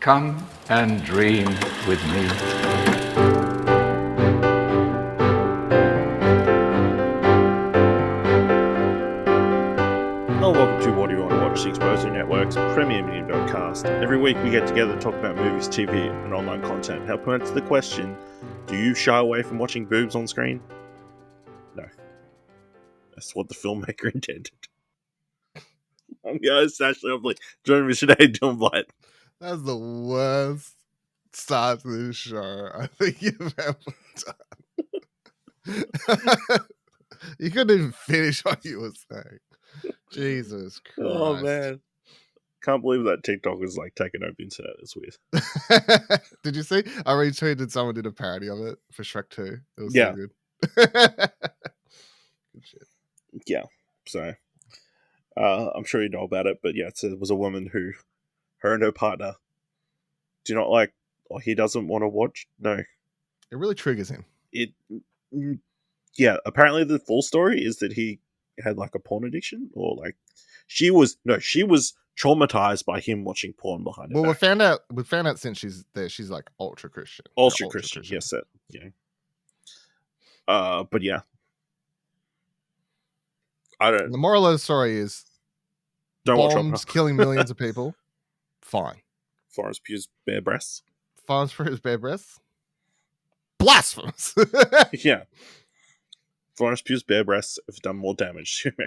Come and dream with me. Hello, welcome to What Do You Want to Watch, the Exposure Network's premier media podcast. Every week we get together to talk about movies, TV, and online content. Help answer the question, do you shy away from watching boobs on screen? No. That's what the filmmaker intended. I'm your host, Ashley Obley. Joining me today, Dylan Blight. That's the worst start to this show I think you've ever done. You couldn't even finish what you were saying. Jesus Christ. Oh, man. Can't believe that TikTok is like taking over the internet. It's weird. Did you see? I retweeted someone did a parody of it for Shrek 2. It was Yeah. so good. Good shit. Yeah. So, I'm sure you know about it, but yeah, it was a woman who, her and her partner, do not like, or he doesn't want to watch. No. It really triggers him. Yeah, apparently the full story is that he had like a porn addiction, or like she was traumatized by him watching porn behind her. Well, back. we found out since she's there, she's like ultra Christian. Ultra Christian, yes, that, yeah. But yeah, The moral of the story is don't watch bombs killing millions of people. Fine. Florence Pugh's bare breasts. Florence Pugh's bare breasts. Blasphemous. Yeah. Florence Pugh's bare breasts have done more damage to me.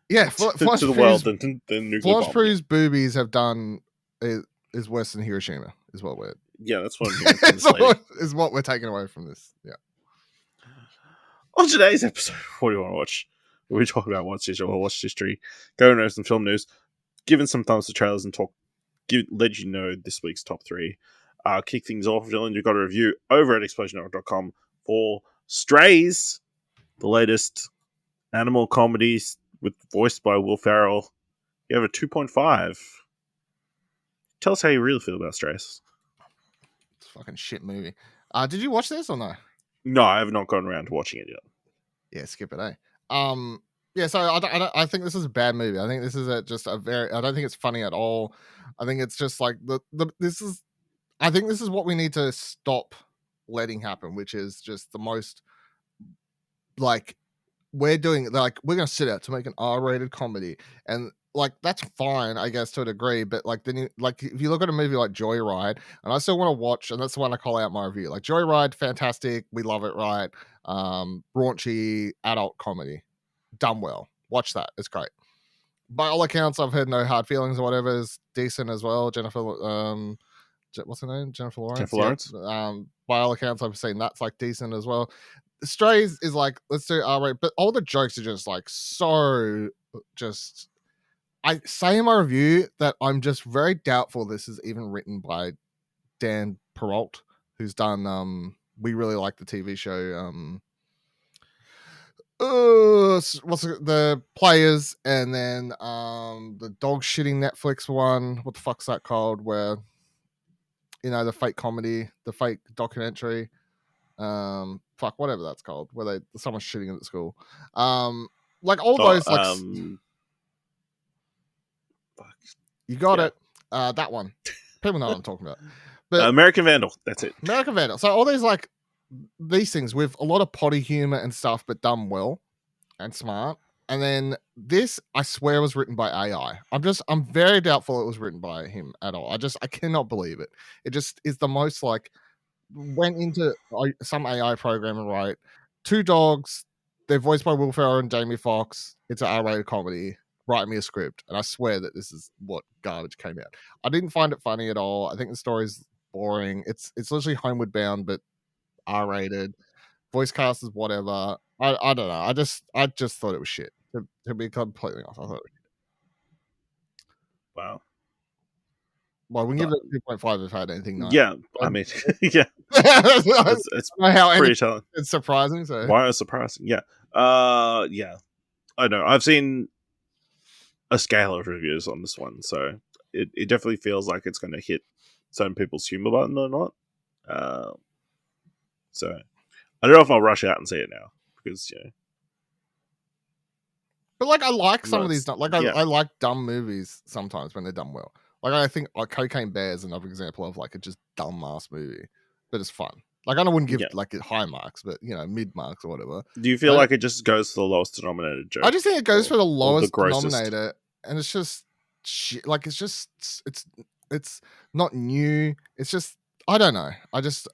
Yeah, to the world than nuclear Florence bomb. Pugh's boobies have done is worse than Hiroshima. Is what we're. Yeah, that's what I'm hearing from this lady. Is what we're taking away from this. Yeah. On today's episode, what do you want to watch? We talk about watch history, go over some film news, giving some thumbs to trailers, and let you know this week's top three. Kick things off, Dylan. You've got a review over at explosionnetwork.com for Strays, the latest animal comedies voiced by Will Ferrell. You have a 2.5. Tell us how you really feel about Strays. It's a fucking shit movie. Did you watch this or no? No, I have not gotten around to watching it yet. Yeah, skip it, eh? Yeah, so I think this is a bad movie. I think this is I don't think it's funny at all. I think it's just like I think this is what we need to stop letting happen, which is just the most like we're gonna sit out to make an R-rated comedy, and like that's fine, I guess, to a degree, but like then if you look at a movie like Joyride, and I still want to watch, and that's the one I call out my review. Like Joyride, fantastic, we love it, right? Raunchy adult comedy, done well. Watch that, it's great. By all accounts, I've heard no hard feelings or whatever is decent as well. Jennifer, what's her name? Jennifer Lawrence. Jennifer Lawrence. Yeah. By all accounts, I've seen that's like decent as well. Strays is like, let's do R-rated, but all the jokes are just like so just. I say in my review that I'm just very doubtful this is even written by Dan Perrault, who's done we really like the TV show what's the Players, and then the dog shitting Netflix one. What the fuck's that called? Where the fake comedy, the fake documentary. Whatever that's called, where someone's shitting at the school. Like all those like you got it. That one. People know what I'm talking about. But American Vandal, that's it. American Vandal. So all these things with a lot of potty humor and stuff, but done well and smart. And then this, I swear, was written by AI. I'm very doubtful it was written by him at all. I cannot believe it. It just is the most like went into some AI program and write 2 dogs. They're voiced by Will Ferrell and Jamie Foxx. It's an R-rated comedy. Write me a script, and I swear that this is what garbage came out. I didn't find it funny at all. I think the story's boring. It's literally Homeward Bound, but R-rated. Voice cast is whatever. I don't know. I just thought it was shit. To be completely honest, I thought it was shit. Wow. Well, we can give it 2.5 if I had anything nice. Yeah, I mean, yeah. It's pretty telling. It's surprising. So why is it surprising? Yeah. Yeah. I know. I've seen a scale of reviews on this one, so it definitely feels like it's going to hit certain people's humor button or not. So I don't know if I'll rush out and see it now because But like I like some of these, like I like dumb movies sometimes when they're done well. Like I think like Cocaine Bear is another example of like a just dumb ass movie, but it's fun. Like I wouldn't give Yeah. like it high marks, but mid marks or whatever. Do you feel But like it just goes for the lowest denominator joke? I just think it goes for the the lowest grossest? denominator, and it's just shit. Like it's not new. It's just I don't know. I just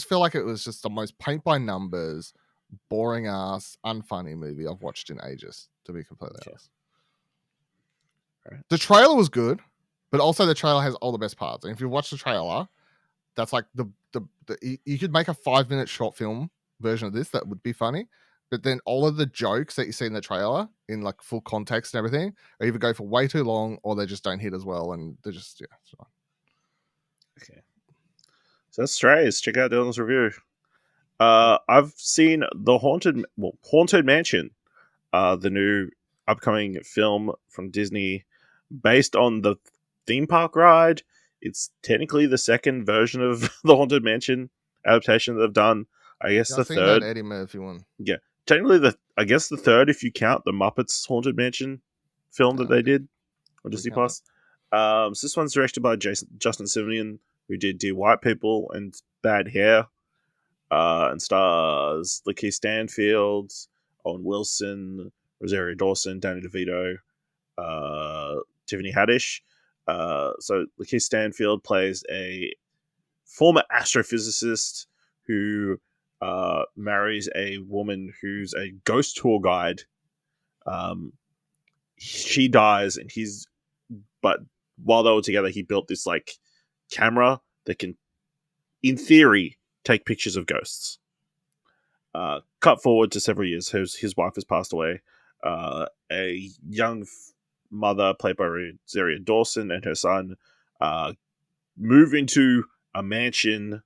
feel like it was just the most paint by numbers, boring ass, unfunny movie I've watched in ages. To be completely honest, Right. the trailer was good, but also the trailer has all the best parts. And if you watch the trailer, that's like you could make a 5-minute short film version of this that would be funny, but then all of the jokes that you see in the trailer in like full context and everything either go for way too long or they just don't hit as well, and they're just it's fine. Okay, so that's Strays. Check out Dylan's review. I've seen Haunted Mansion, the new upcoming film from Disney based on the theme park ride. It's technically the second version of the Haunted Mansion adaptation that they've done. I guess Yeah, the I've seen third. that Eddie Murphy one. Yeah, technically the third if you count the Muppets Haunted Mansion film that they did on Disney count Plus. So this one's directed by Justin Simonian, who did Dear White People and Bad Hair, and stars Lakeith Stanfield, Owen Wilson, Rosario Dawson, Danny DeVito, Tiffany Haddish. So Lakeith Stanfield plays a former astrophysicist who marries a woman who's a ghost tour guide. She dies, and but while they were together, he built this like camera that can, in theory, take pictures of ghosts. Cut forward to several years, his wife has passed away. A young mother, played by Rosario Dawson, and her son move into a mansion,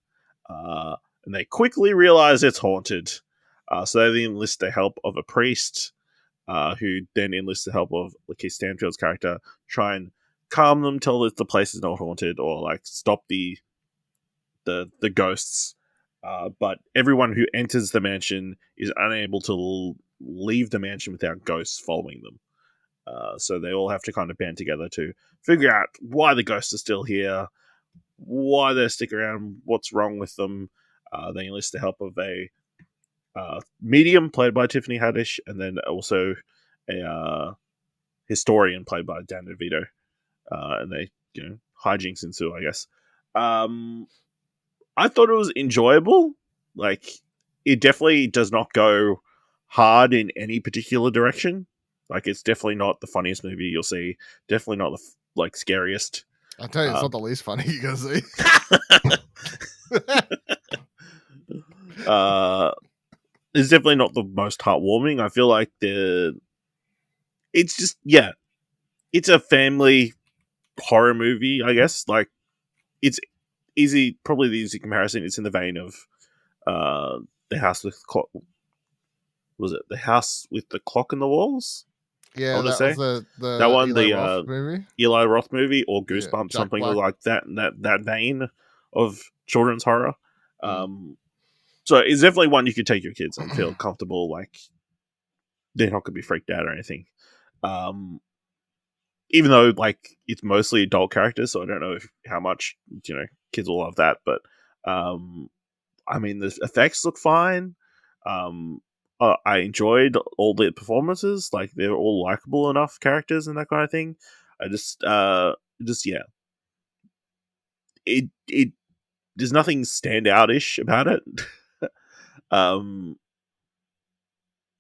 and they quickly realize it's haunted. So they enlist the help of a priest, who then enlists the help of Lakeith Stanfield's character, try and calm them, tell that the place is not haunted, or like stop the ghosts. But everyone who enters the mansion is unable to leave the mansion without ghosts following them. So they all have to kind of band together to figure out why the ghosts are still here, why they stick around, what's wrong with them. They enlist the help of a medium played by Tiffany Haddish, and then also a historian played by Dan DeVito. And they, hijinks ensue, I guess. I thought it was enjoyable. Like, it definitely does not go hard in any particular direction. Like, it's definitely not the funniest movie you'll see. Definitely not the scariest. I'll tell you, it's not the least funny you're gonna see. It's definitely not the most heartwarming. I feel like it's just, it's a family horror movie, I guess. Like, it's probably the easy comparison. It's in the vein of the house with was it the house with the clock in the walls? Yeah, was the that one, Eli the Roth movie. Eli Roth movie, or Goosebumps, Jack something Black. like that vein of children's horror. So it's definitely one you could take your kids and feel comfortable, like they're not gonna be freaked out or anything. Even though like it's mostly adult characters, so I don't know how much kids will love that. But I mean, the effects look fine. I enjoyed all the performances; like they're all likable enough characters and that kind of thing. I just yeah, it there's nothing standout-ish about it.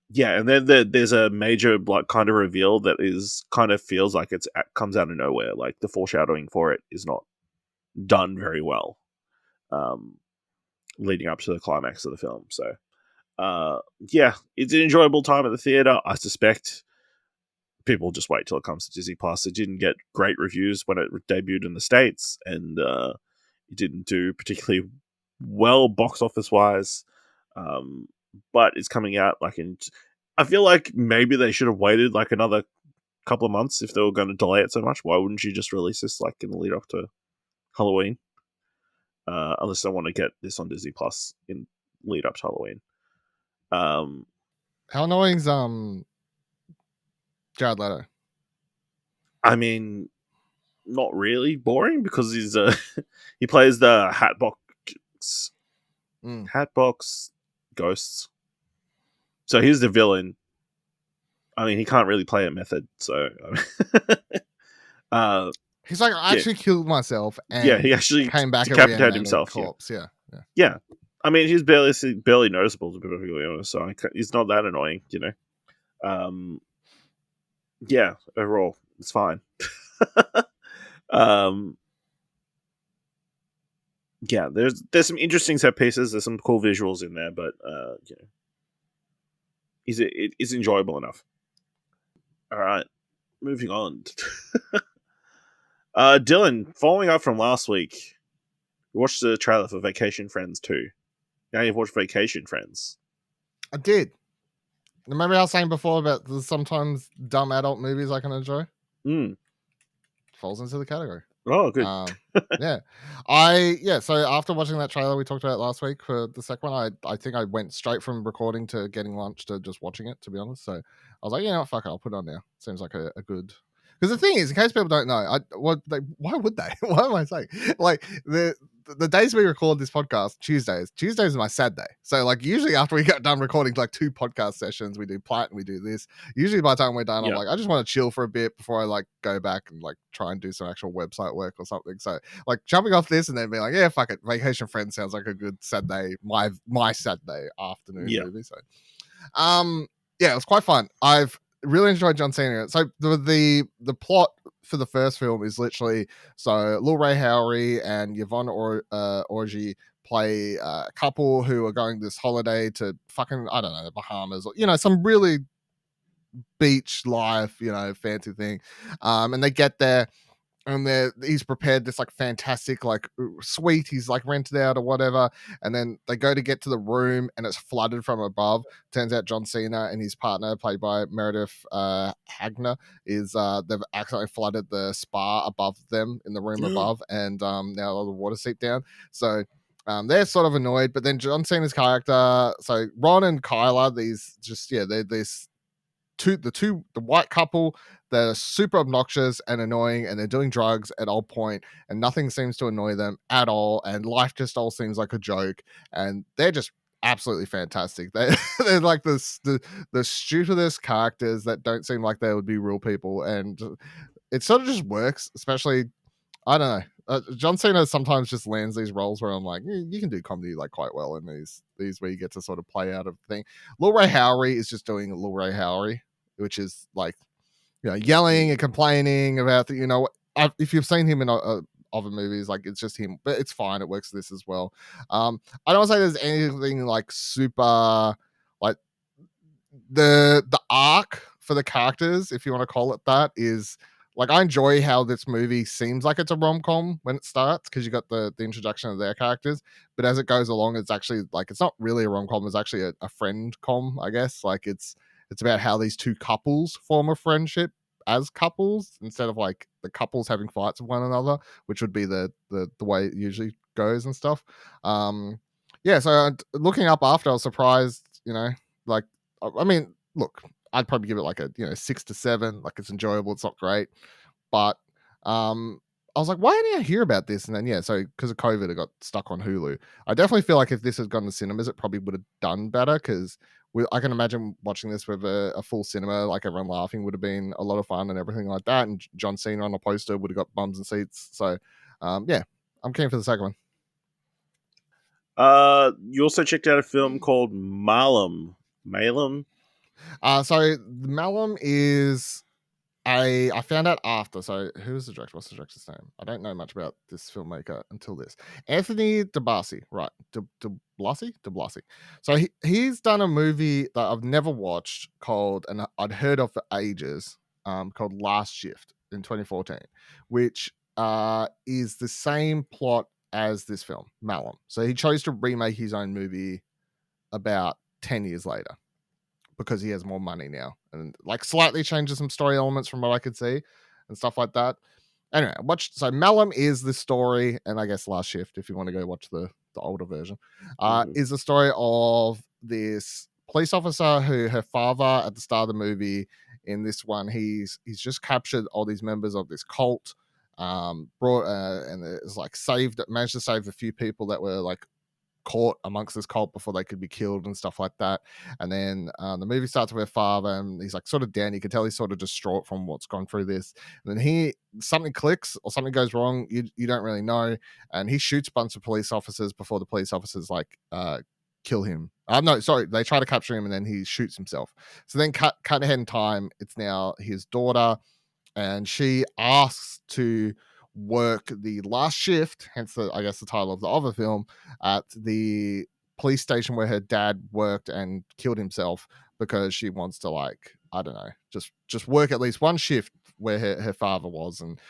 Yeah, and then there's a major like kind of reveal that is kind of feels like comes out of nowhere. Like the foreshadowing for it is not done very well, leading up to the climax of the film. So, yeah, it's an enjoyable time at the theater. I suspect people just wait till it comes to Disney Plus. It didn't get great reviews when it debuted in the States, and it didn't do particularly well box office wise. But it's coming out like I feel like maybe they should have waited like another couple of months if they were going to delay it so much. Why wouldn't you just release this like in the lead up to Halloween? Unless they want to get this on Disney Plus in lead up to Halloween. How annoying's Jared Leto? I mean, not really boring because he's he plays the Hatbox ghosts. So he's the villain. I mean, he can't really play a method, so He's like, I actually killed myself, and he actually came back and decapitated reanimated himself. corpse. Yeah. Yeah. I mean, he's barely noticeable, to be perfectly honest. So he's not that annoying, you know. Yeah, overall, it's fine. Yeah, there's some interesting set pieces. There's some cool visuals in there, but you know, it's enjoyable enough. All right, moving on. Dylan, following up from last week, we watched the trailer for Vacation Friends 2. Now you've watched Vacation Friends. I did. Remember I was saying before about the sometimes dumb adult movies I can enjoy? Falls into the category. Oh, good. So after watching that trailer we talked about last week for the second one, I think I went straight from recording to getting lunch to just watching it, to be honest. So I was like, you know what, fuck it, I'll put it on now. Seems like a good, because the thing is, in case people don't know, why would they? Why am I saying, like, the days we record this podcast, Tuesdays is my sad day. So like usually after we get done recording like 2 podcast sessions, we do Platt and we do this. Usually by the time we're done, I'm like, I just want to chill for a bit before I like go back and like try and do some actual website work or something. So like jumping off this and then being like, yeah, fuck it, Vacation Friends sounds like a good Saturday, my Saturday afternoon movie. So yeah, it was quite fun. I've really enjoyed John Cena. So the plot for the first film is literally, so Lil Ray Howery and Yvonne Orji play a couple who are going this holiday to fucking, I don't know, the Bahamas, or, you know, some really beach life, you know, fancy thing. And they get there and he's prepared this like fantastic like suite he's like rented out or whatever, and then they go to get to the room and it's flooded from above. Turns out John Cena and his partner, played by Meredith Hagner, is they've accidentally flooded the spa above them in the room above, and now all the water seeped down. So they're sort of annoyed, but then John Cena's character, so Ron and Kyla, these just they're this the white couple that are super obnoxious and annoying, and they're doing drugs at all point, and nothing seems to annoy them at all, and life just all seems like a joke, and they're just absolutely fantastic. They're like the stupidest characters that don't seem like they would be real people, and it sort of just works. Especially, I don't know, John Cena sometimes just lands these roles where I'm like, you can do comedy like quite well in these where you get to sort of play out of the thing. Lil Ray Howery is just doing Lil Ray Howery, which is like, you know, yelling and complaining about the, you know, if you've seen him in other movies, like it's just him, but it's fine. It works for this as well. I don't want to say there's anything like super, like the arc for the characters, if you want to call it that, is like, I enjoy how this movie seems like it's a rom-com when it starts, because you got the introduction of their characters, but as it goes along, it's actually like, it's not really a rom-com, it's actually a friend com, I guess. Like it's about how these two couples form a friendship as couples, instead of like the couples having fights with one another, which would be the way it usually goes and stuff. So looking up after, I was surprised, you know, like, I mean, look, I'd probably give it like a 6 to 7. Like, it's enjoyable, it's not great, but I was like, why didn't I hear about this? And then so because of COVID, it got stuck on Hulu. I definitely feel like if this had gone to cinemas, it probably would have done better, because I can imagine watching this with a full cinema, like everyone laughing, would have been a lot of fun and everything like that. And John Cena on a poster would have got bums and seats. So I'm keen for the second one. You also checked out a film called Malum. So Malum is I found out after. So who's the director? What's the director's name? I don't know much about this filmmaker until this. Anthony DeBlasi, right? DeBlasi. So he's done a movie that I've never watched called, and I'd heard of for ages, called Last Shift in 2014, which is the same plot as this film, Malum. So he chose to remake his own movie about 10 years later, because he has more money now, and like slightly changes some story elements from what I could see and stuff like that. Anyway, so Malum is the story, and I guess Last Shift, if you want to go watch the older version, is the story of this police officer who, her father at the start of the movie, in this one, he's just captured all these members of this cult, brought and it's like managed to save a few people that were like caught amongst this cult before they could be killed and stuff like that. And then the movie starts with her father, and he's like sort of down. You can tell he's sort of distraught from what's gone through this. And then something clicks or something goes wrong. You don't really know, and he shoots a bunch of police officers before the police officers like kill him. No, sorry, they try to capture him, and then he shoots himself. So then cut ahead in time. It's now his daughter, and she asks to work the last shift, hence I guess the title of the other film, at the police station where her dad worked and killed himself, because she wants to, like, I don't know, just work at least one shift where her father was. And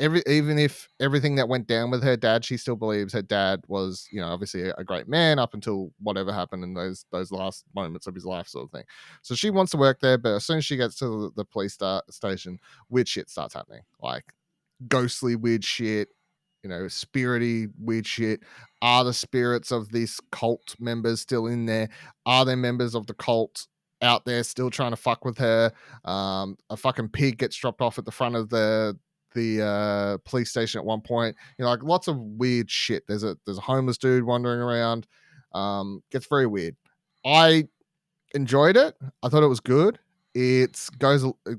even if everything that went down with her dad, she still believes her dad was, obviously a great man up until whatever happened in those last moments of his life, sort of thing. So she wants to work there, but as soon as she gets to the police station, weird shit starts happening, like ghostly weird shit, spirity weird shit. Are the spirits of these cult members still in there? Are there members of the cult out there still trying to fuck with her? A fucking pig gets dropped off at the front of the police station at one point. Like lots of weird shit. There's a homeless dude wandering around. Gets very weird. I enjoyed it. I thought it was good. It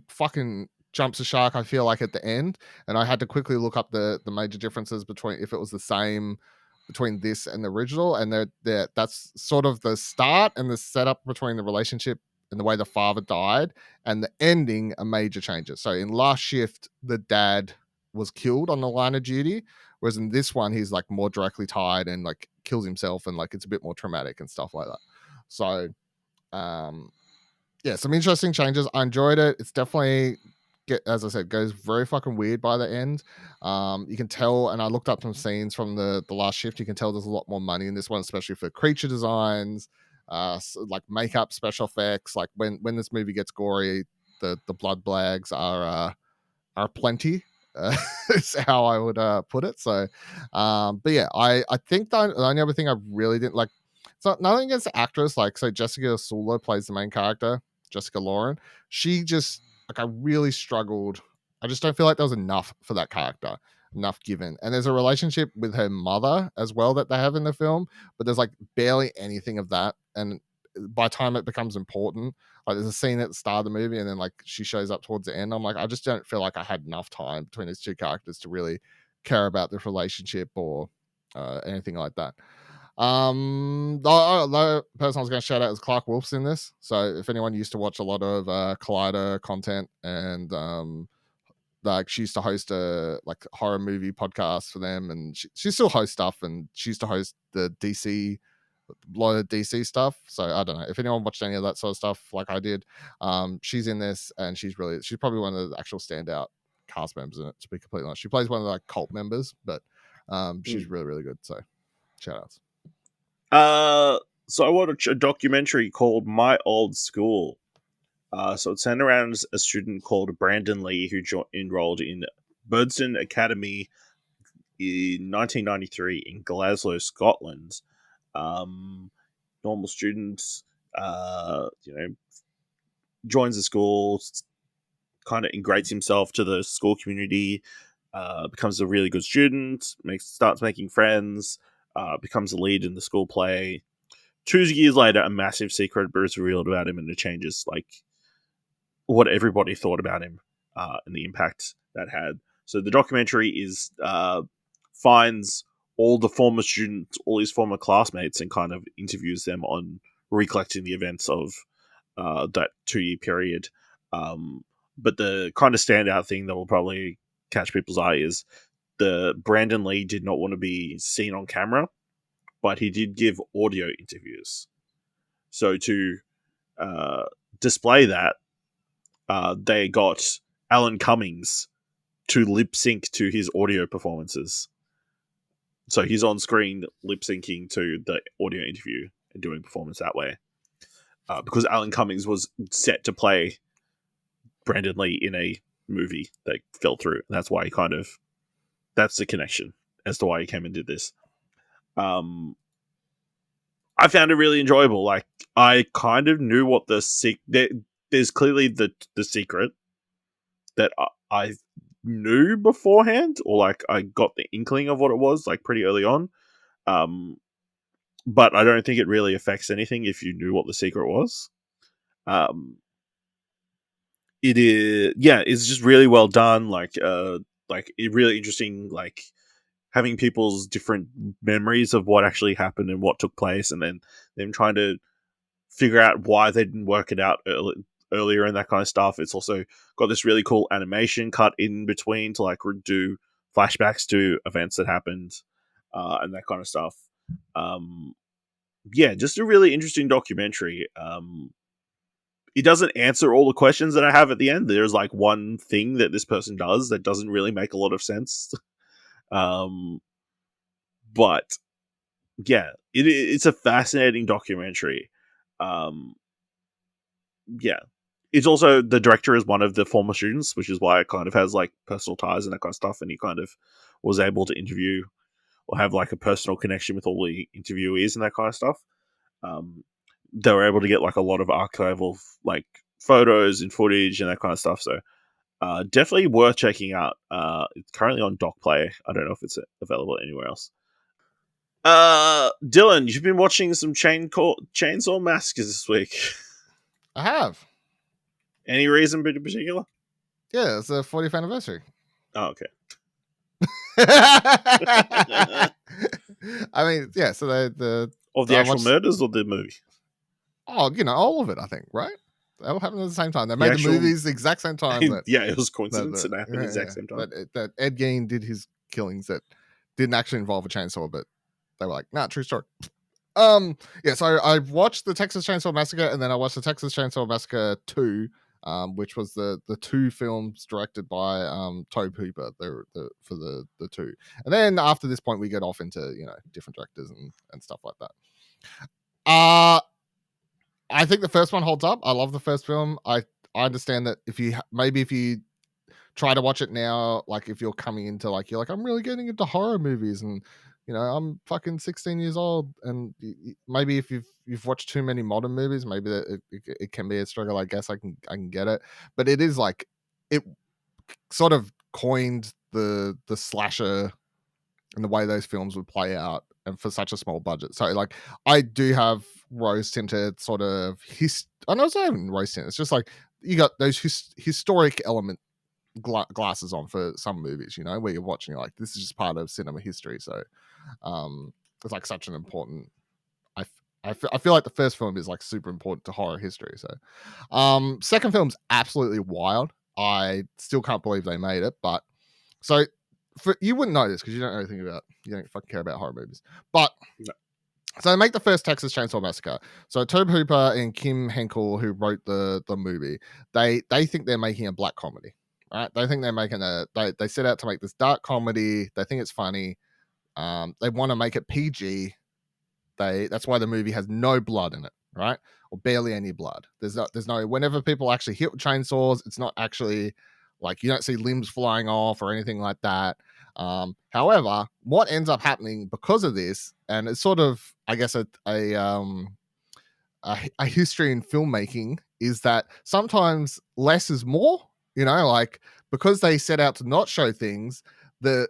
fucking jumps a shark, I feel like, at the end, and I had to quickly look up the major differences between, if it was the same between this and the original, and that's sort of the start and the setup between the relationship and the way the father died, and the ending are major changes. So in Last Shift, the dad was killed on the line of duty, whereas in this one he's like more directly tied and like kills himself, and like it's a bit more traumatic and stuff like that. So some interesting changes. I enjoyed it. It's definitely, as I said, goes very fucking weird by the end. You can tell, and I looked up some scenes from the Last Shift. You can tell there's a lot more money in this one, especially for creature designs, like makeup, special effects. Like when this movie gets gory, the blood blags are plenty. Is how I would put it. So, but yeah, I think the only other thing I really didn't like. It's nothing against the actress. Like, so Jessica Sula plays the main character, Jessica Lauren. She just, like, I really struggled. I just don't feel like there was enough for that character, enough given. And there's a relationship with her mother as well that they have in the film, but there's like barely anything of that. And by the time it becomes important, like there's a scene at the start of the movie, and then like she shows up towards the end. I'm like, I just don't feel like I had enough time between these two characters to really care about this relationship or anything like that. The person I was going to shout out is Clark Wolf's in this. So if anyone used to watch a lot of Collider content, and like she used to host a like horror movie podcast for them, and she still hosts stuff, and she used to host the DC, a lot of DC stuff. So I don't know if anyone watched any of that sort of stuff like I did. She's in this, and she's probably one of the actual standout cast members in it, to be completely honest. She plays one of the like cult members, but she's really, really good. So shout outs. So I watched a documentary called My Old School. So it's centered around a student called Brandon Lee who enrolled in Birdston Academy in 1993 in Glasgow, Scotland. Normal student, joins the school, kind of integrates himself to the school community, becomes a really good student, starts making friends, becomes a lead in the school play. 2 years later, a massive secret is revealed about him, and it changes like what everybody thought about him and the impact that had. So the documentary finds all the former students, all his former classmates, and kind of interviews them on recollecting the events of that 2-year period. But the kind of standout thing that will probably catch people's eye is the Brandon Lee did not want to be seen on camera, but he did give audio interviews. So to display that, they got Alan Cummings to lip sync to his audio performances. So he's on screen lip syncing to the audio interview and doing performance that way. Because Alan Cummings was set to play Brandon Lee in a movie that fell through. And that's why that's the connection as to why he came and did this. I found it really enjoyable. Like, I kind of knew what there's clearly the secret that I knew beforehand, or like I got the inkling of what it was like pretty early on. But I don't think it really affects anything if you knew what the secret was. It is, yeah, it's just really well done. Like it really interesting. Like having people's different memories of what actually happened and what took place, and then them trying to figure out why they didn't work it out earlier and that kind of stuff. It's also got this really cool animation cut in between to like do flashbacks to events that happened and that kind of stuff. Yeah, just a really interesting documentary. It doesn't answer all the questions that I have at the end. There's like one thing that this person does that doesn't really make a lot of sense. But yeah, it's a fascinating documentary. Yeah, it's also the director is one of the former students, which is why it kind of has like personal ties and that kind of stuff. And he kind of was able to interview or have like a personal connection with all the interviewees and that kind of stuff. They were able to get like a lot of archival like photos and footage and that kind of stuff. So definitely worth checking out. It's currently on Doc Play. I don't know if it's available anywhere else. Dylan, you've been watching some Chainsaw Massacres this week. I have. Any reason in particular? Yeah, it's the 40th anniversary. Oh, okay. I mean, yeah. So the Of the actual murders or the movie? Oh, all of it. I think, right? They all happened at the same time. They made the movies the exact same time. Yeah, it was coincidence. It happened at the exact same time. That Ed Gein did his killings that didn't actually involve a chainsaw, but they were like, nah, true story. Yeah, so I watched the Texas Chainsaw Massacre, and then I watched the Texas Chainsaw Massacre 2, which was the two films directed by Tobe Hooper for the two. And then after this point, we get off into different directors and stuff like that. I think the first one holds up. I love the first film. I understand that if you try to watch it now, like if you're coming into like you're like I'm really getting into horror movies and I'm fucking 16 years old, and maybe if you've watched too many modern movies, maybe that it can be a struggle. I guess I can get it, but it is like it sort of coined the slasher and the way those films would play out, and for such a small budget. So like I do have rose tinted sort of I know it's not even rose tinted. It's just like you got those historic element glasses on for some movies, where you're watching like this is just part of cinema history. So it's like such an important. I feel like the first film is like super important to horror history. So second film's absolutely wild. I still can't believe they made it, but so you wouldn't know this because you don't know anything about, you don't fucking care about horror movies, but no. So they make the first Texas Chainsaw Massacre. So Tobe Hooper and Kim Henkel, who wrote the movie, they think they're making a black comedy. Right? They think they're making they set out to make this dark comedy. They think it's funny. They want to make it PG. That's why the movie has no blood in it, right? Or barely any blood. There's no whenever people actually hit chainsaws, it's not actually like you don't see limbs flying off or anything like that. However, what ends up happening because of this, and it's sort of, I guess, a history in filmmaking, is that sometimes less is more. Like because they set out to not show things, the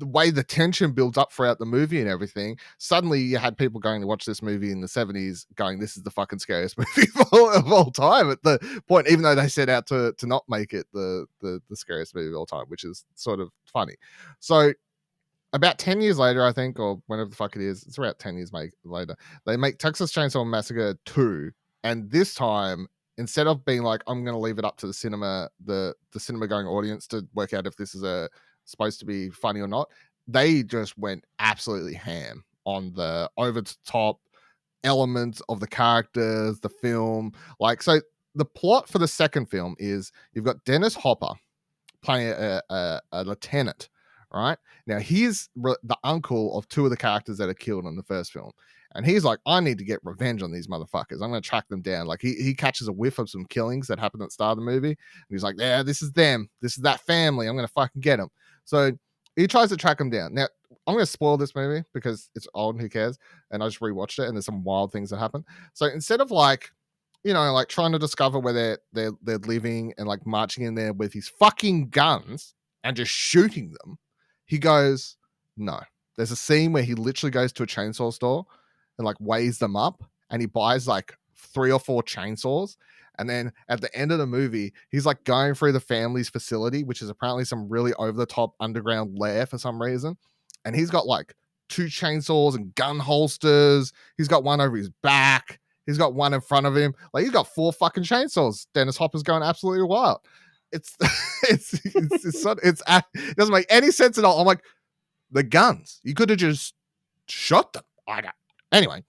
way the tension builds up throughout the movie and everything, suddenly you had people going to watch this movie in the 70s going, this is the fucking scariest movie of all time at the point, even though they set out to not make it the scariest movie of all time, which is sort of funny. So about 10 years later, I think, or whenever the fuck it is, it's about 10 years later, they make Texas Chainsaw Massacre 2. And this time, instead of being like, I'm going to leave it up to the cinema going audience to work out if this is supposed to be funny or not, they just went absolutely ham on the over the top elements of the characters, the film. Like, so the plot for the second film is you've got Dennis Hopper playing a lieutenant, right? Now he's the uncle of two of the characters that are killed in the first film. And he's like, I need to get revenge on these motherfuckers. I'm going to track them down. Like he catches a whiff of some killings that happened at the start of the movie. And he's like, yeah, this is them. This is that family. I'm going to fucking get them. So he tries to track them down. Now, I'm going to spoil this movie because it's old and who cares. And I just rewatched it and there's some wild things that happen. So instead of like like trying to discover where they're living and like marching in there with his fucking guns and just shooting them, he goes, no. There's a scene where he literally goes to a chainsaw store and like weighs them up, and he buys like 3 or 4 chainsaws. And then at the end of the movie, he's like going through the family's facility, which is apparently some really over the top underground lair for some reason. And he's got like 2 chainsaws and gun holsters. He's got one over his back. He's got one in front of him. Like, he's got 4 fucking chainsaws. Dennis Hopper's going absolutely wild. It doesn't make any sense at all. I'm like, the guns. You could have just shot them. Anyway,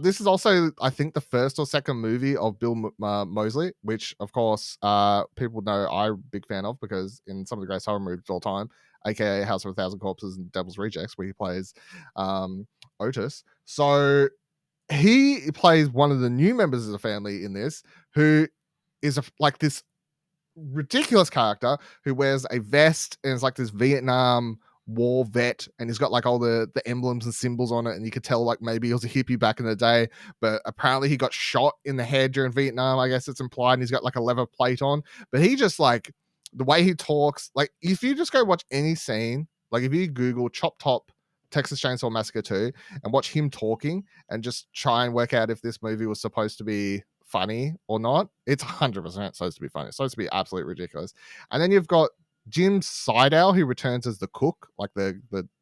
this is also, I think, the first or second movie of Bill Moseley, which, of course, people know I'm a big fan of because in some of the greatest horror movies of all time, aka House of a Thousand Corpses and Devil's Rejects, where he plays Otis. So he plays one of the new members of the family in this, who is like this ridiculous character who wears a vest and is like this Vietnam war vet, and he's got like all the emblems and symbols on it, and you could tell like maybe he was a hippie back in the day, but apparently he got shot in the head during Vietnam, I guess it's implied, and he's got like a leather plate on. But he just, like, the way he talks, like, if you just go watch any scene, like if you Google Chop Top Texas Chainsaw Massacre 2 and watch him talking and just try and work out if this movie was supposed to be funny or not, it's 100% supposed to be funny. It's supposed to be absolutely ridiculous. And then you've got Jim Sidow, who returns as the cook, like the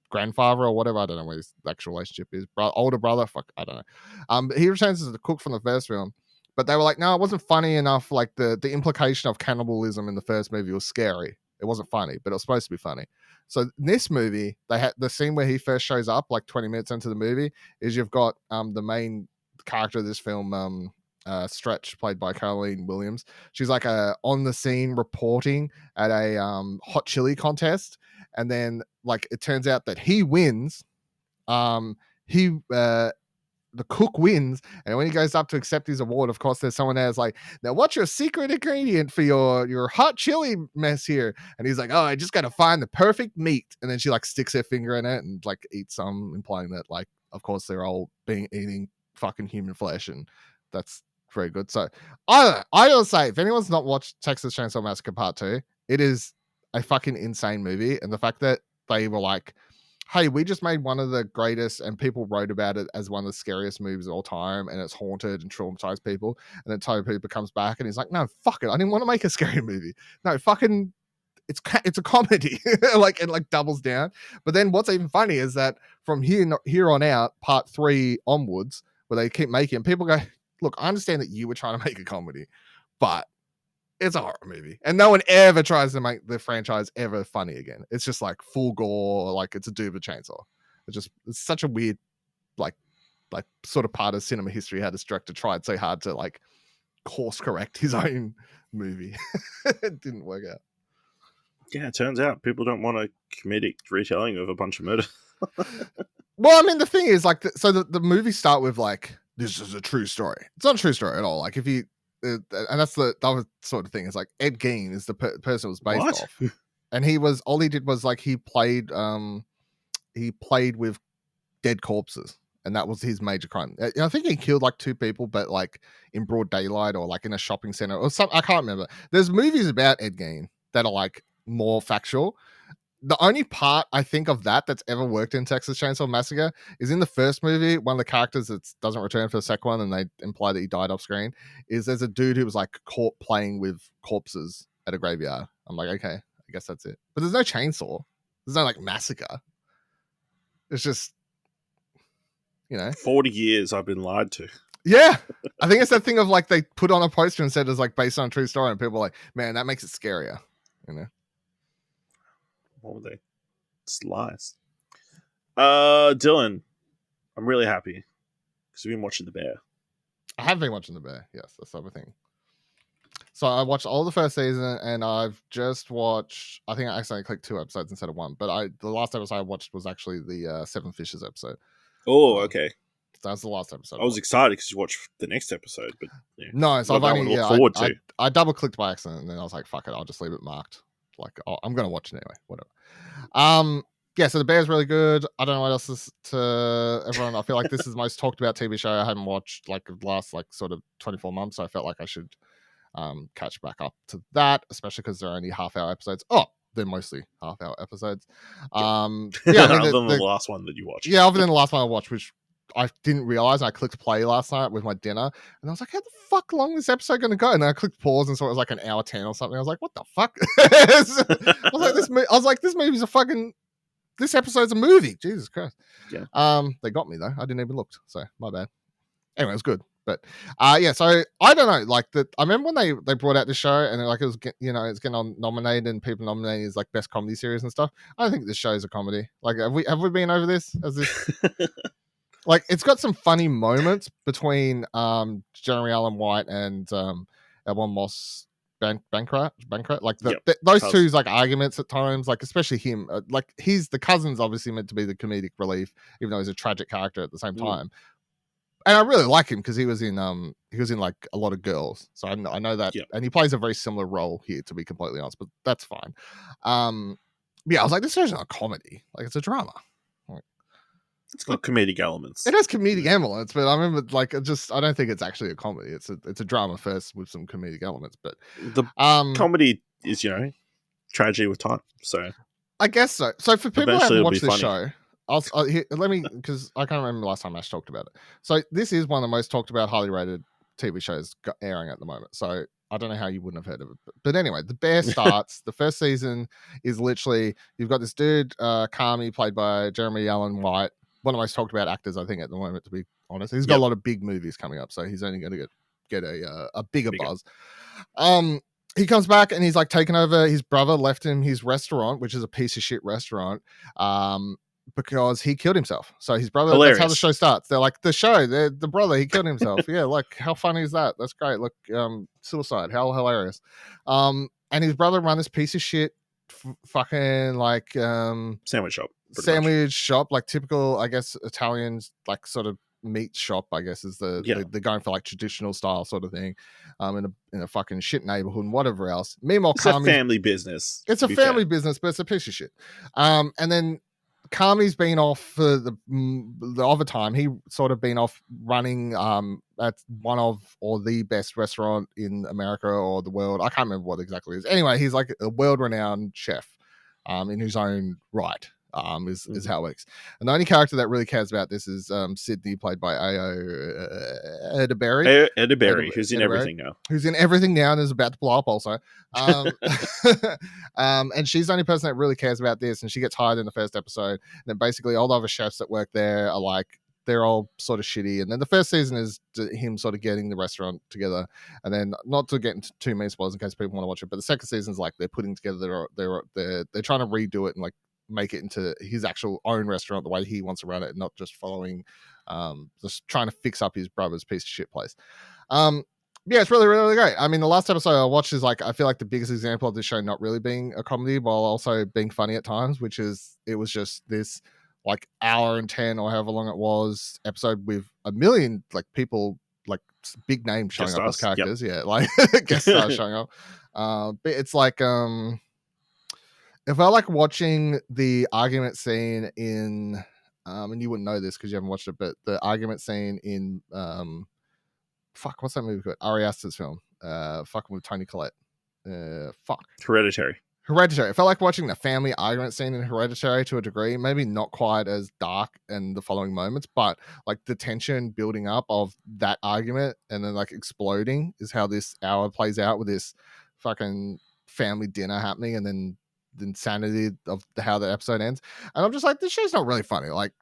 grandfather or whatever. I don't know what his actual relationship is. Older brother? Fuck, I don't know. He returns as the cook from the first film. But they were like, no, it wasn't funny enough. Like the implication of cannibalism in the first movie was scary. It wasn't funny, but it was supposed to be funny. So in this movie, they had the scene where he first shows up, like 20 minutes into the movie, is you've got the main character of this film, Stretch, played by Caroline Williams. She's like on the scene reporting at a hot chili contest, and then like it turns out that he wins. The cook wins, and when he goes up to accept his award, of course, there's someone there's like, now what's your secret ingredient for your hot chili mess here? And he's like, oh, I just gotta find the perfect meat. And then she like sticks her finger in it and like eats some, implying that, like, of course they're all eating fucking human flesh, and that's very good. So I will say, if anyone's not watched Texas Chainsaw Massacre Part 2, it is a fucking insane movie. And the fact that they were like, hey, we just made one of the greatest, and people wrote about it as one of the scariest movies of all time, and it's haunted and traumatized people. And then Toby Hooper comes back and he's like, no, fuck it, I didn't want to make a scary movie. No, fucking, it's a comedy. Like, it like doubles down. But then what's even funny is that from here on out, Part 3 onwards, where they keep making, people go, look, I understand that you were trying to make a comedy, but it's a horror movie, and no one ever tries to make the franchise ever funny again. It's just like full gore, like it's a dude with a chainsaw. It's such a weird, like sort of part of cinema history how this director tried so hard to like course correct his own movie. It didn't work out. Yeah, it turns out people don't want a comedic retelling of a bunch of murder. Well, I mean, the thing is, like, so the movies start with like, this is a true story. It's not a true story at all. Like, if you and that's the other sort of thing. Is like Ed Gein is the person it was based off, and all he did was like he played with dead corpses, and that was his major crime. I think he killed like 2 people, but like in broad daylight or like in a shopping center or something. I can't remember. There's movies about Ed Gein that are like more factual. The only part I think of that's ever worked in Texas Chainsaw Massacre is in the first movie. One of the characters that doesn't return for the second one, and they imply that he died off screen, is there's a dude who was like caught playing with corpses at a graveyard. I'm like, okay, I guess that's it. But there's no chainsaw. There's no like massacre. It's just, 40 years I've been lied to. Yeah. I think it's that thing of like they put on a poster and said it's like based on a true story, and people are like, man, that makes it scarier. What were they? It's lies. Dylan, I'm really happy because we've been watching The Bear. I have been watching The Bear. Yes, that's the other thing. So I watched all the first season, and I've just watched, I think I accidentally clicked 2 episodes instead of 1, but the last episode I watched was actually the 7 Fishes episode. Oh, okay. That's the last episode. I was excited because you watched the next episode, but yeah. No, so I've only look forward to. I double clicked by accident, and then I was like, fuck it, I'll just leave it marked. Like, I'm gonna watch it anyway, whatever. yeah, so The Bear's really good. I don't know what else is to everyone. I feel like this is the most talked about TV show I haven't watched like the last like sort of 24 months. So I felt like I should catch back up to that, especially because they're only half-hour episodes. Oh, they're mostly half-hour episodes. Yeah, I mean, other than the last one that you watched. Yeah, other than the last one I watched, which I didn't realize. I clicked play last night with my dinner, and I was like, "How the fuck long is this episode going to go?" And then I clicked pause and saw it was like an hour 10 or something. I was like, "What the fuck?" I was like, "This movie's a fucking. This episode's a movie." Jesus Christ. Yeah. They got me though. I didn't even look, so my bad. Anyway, it was good. But yeah, so I don't know. Like I remember when they brought out the show and like it was it's getting nominated and people nominated as like best comedy series and stuff. I don't think this show is a comedy. Like have we been over this? As this like it's got some funny moments between Jeremy Allen White and Elon Moss Bankrat. Like those two's like arguments at times, like especially him. Like the cousin's obviously meant to be the comedic relief, even though he's a tragic character at the same time. And I really like him because he was in like a lot of Girls, so I know that, and he plays a very similar role here, to be completely honest. But that's fine. Yeah, I was like, this show's not a comedy; like it's a drama. It's got comedic elements. It has comedic elements, but I remember like I don't think it's actually a comedy. It's a drama first with some comedic elements. But the comedy is tragedy with time. So I guess so. So for people who haven't watched this show. Let me, because I can't remember the last time Ash talked about it. So this is one of the most talked about, highly rated TV shows airing at the moment. So I don't know how you wouldn't have heard of it. But anyway, The Bear starts. The first season is literally, you've got this dude, Kami, played by Jeremy Allen White, one of the most talked about actors, I think, at the moment, to be honest. He's got a lot of big movies coming up, so he's only going to get a bigger buzz. He comes back and he's like taken over. His brother left him his restaurant, which is a piece of shit restaurant. Because he killed himself. So his brother, Hilarious. That's how the show starts. They're like, the brother, he killed himself. Yeah, like, how funny is that? That's great. Look, suicide, how hilarious. And his brother run this piece of shit fucking like sandwich shop, like typical, I guess, Italian, like sort of meat shop, I guess, is they're going for like traditional style sort of thing, in a fucking shit neighborhood and whatever else. Meanwhile, it's a family business. It's a family business, but it's a piece of shit. And then Kami's been off for the overtime. He sort of been off running at one of or the best restaurant in America or the world. I can't remember what exactly it is. Anyway, he's like a world-renowned chef in his own right. Is how it works. And the only character that really cares about this is Sydney, played by Edeberry. Edeberry, who's in everything now. Who's in everything now and is about to blow up also. And she's the only person that really cares about this, and she gets hired in the first episode. And then basically all the other chefs that work there are like, they're all sort of shitty. And then the first season is him sort of getting the restaurant together. And then, not to get into too many spoilers in case people want to watch it, but the second season is like they're putting together they're trying to redo it and like make it into his actual own restaurant the way he wants to run it, and not just following just trying to fix up his brother's piece of shit place. Yeah, it's really, really great. I mean, the last episode I watched is like, I feel like the biggest example of this show not really being a comedy while also being funny at times, which is, it was just this like hour and 10 or however long it was episode with a million like people, like big names showing up as characters. Yep. Yeah, like guest stars showing up. But it's like, if I like watching the argument scene in, and you wouldn't know this because you haven't watched it, but the argument scene in, what's that movie called? Ari Aster's film, fucking with Toni Collette. Hereditary. I felt like watching the family argument scene in Hereditary to a degree, maybe not quite as dark in the following moments, but like the tension building up of that argument and then like exploding is how this hour plays out, with this fucking family dinner happening and then the insanity of how the episode ends. And I'm just like, this show's not really funny. Like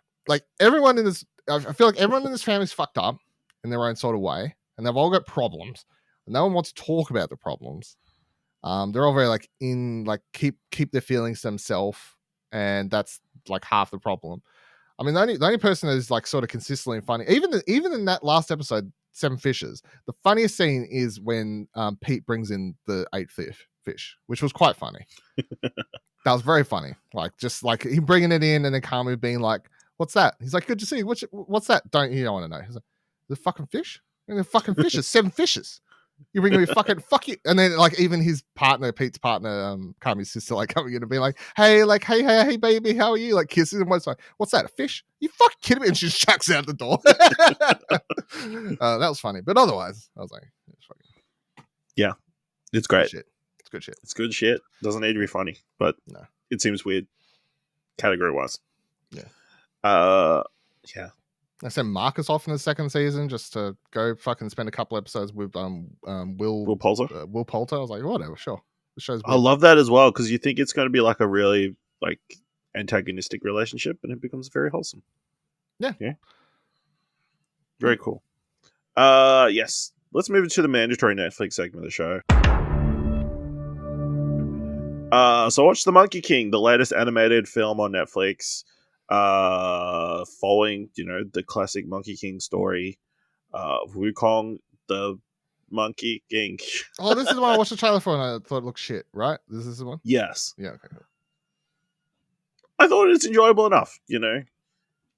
everyone in this, I feel like everyone in this family's fucked up in their own sort of way, and they've all got problems, and no one wants to talk about the problems. They're all very like keep their feelings to themselves, and that's like half the problem. I mean, the only person that is like sort of consistently funny, even in that last episode, Seven Fishes, the funniest scene is when Pete brings in the eighth fish, which was quite funny. That was very funny. Like, just like him bringing it in and then Kami being like, "What's that?" He's like, "Good to see you. What's that?" You don't want to know. He's like, "The fucking fish? The fucking fishes, 7 fishes." You bring me fucking fuck you. And then like even his partner, Pete's partner, Kami's sister, like coming in and being like, hey, baby, how are you? Like kissing him. What's that? A fish? You fucking kidding me? And she just chucks out the door. That was funny. But otherwise, I was like, it's fucking It's good great. shit. It's good shit. It's good shit. Doesn't need to be funny, but No. it seems weird category wise. Yeah. Yeah. I sent Marcus off in the second season just to go fucking spend a couple episodes with Will Poulter. Will Poulter. I was like, whatever, sure. The show's I weird. love that as well because you think it's going to be like a really like antagonistic relationship, and it becomes very wholesome. Yeah. Very cool. Yes. Let's move into the mandatory Netflix segment of the show. So I watched The Monkey King, the latest animated film on Netflix, following, the classic Monkey King story, Wukong, the Monkey King. Oh, this is the one I watched the trailer for and I thought it looked shit, right? This is the one? Yes. Yeah, okay. Cool. I thought it's enjoyable enough,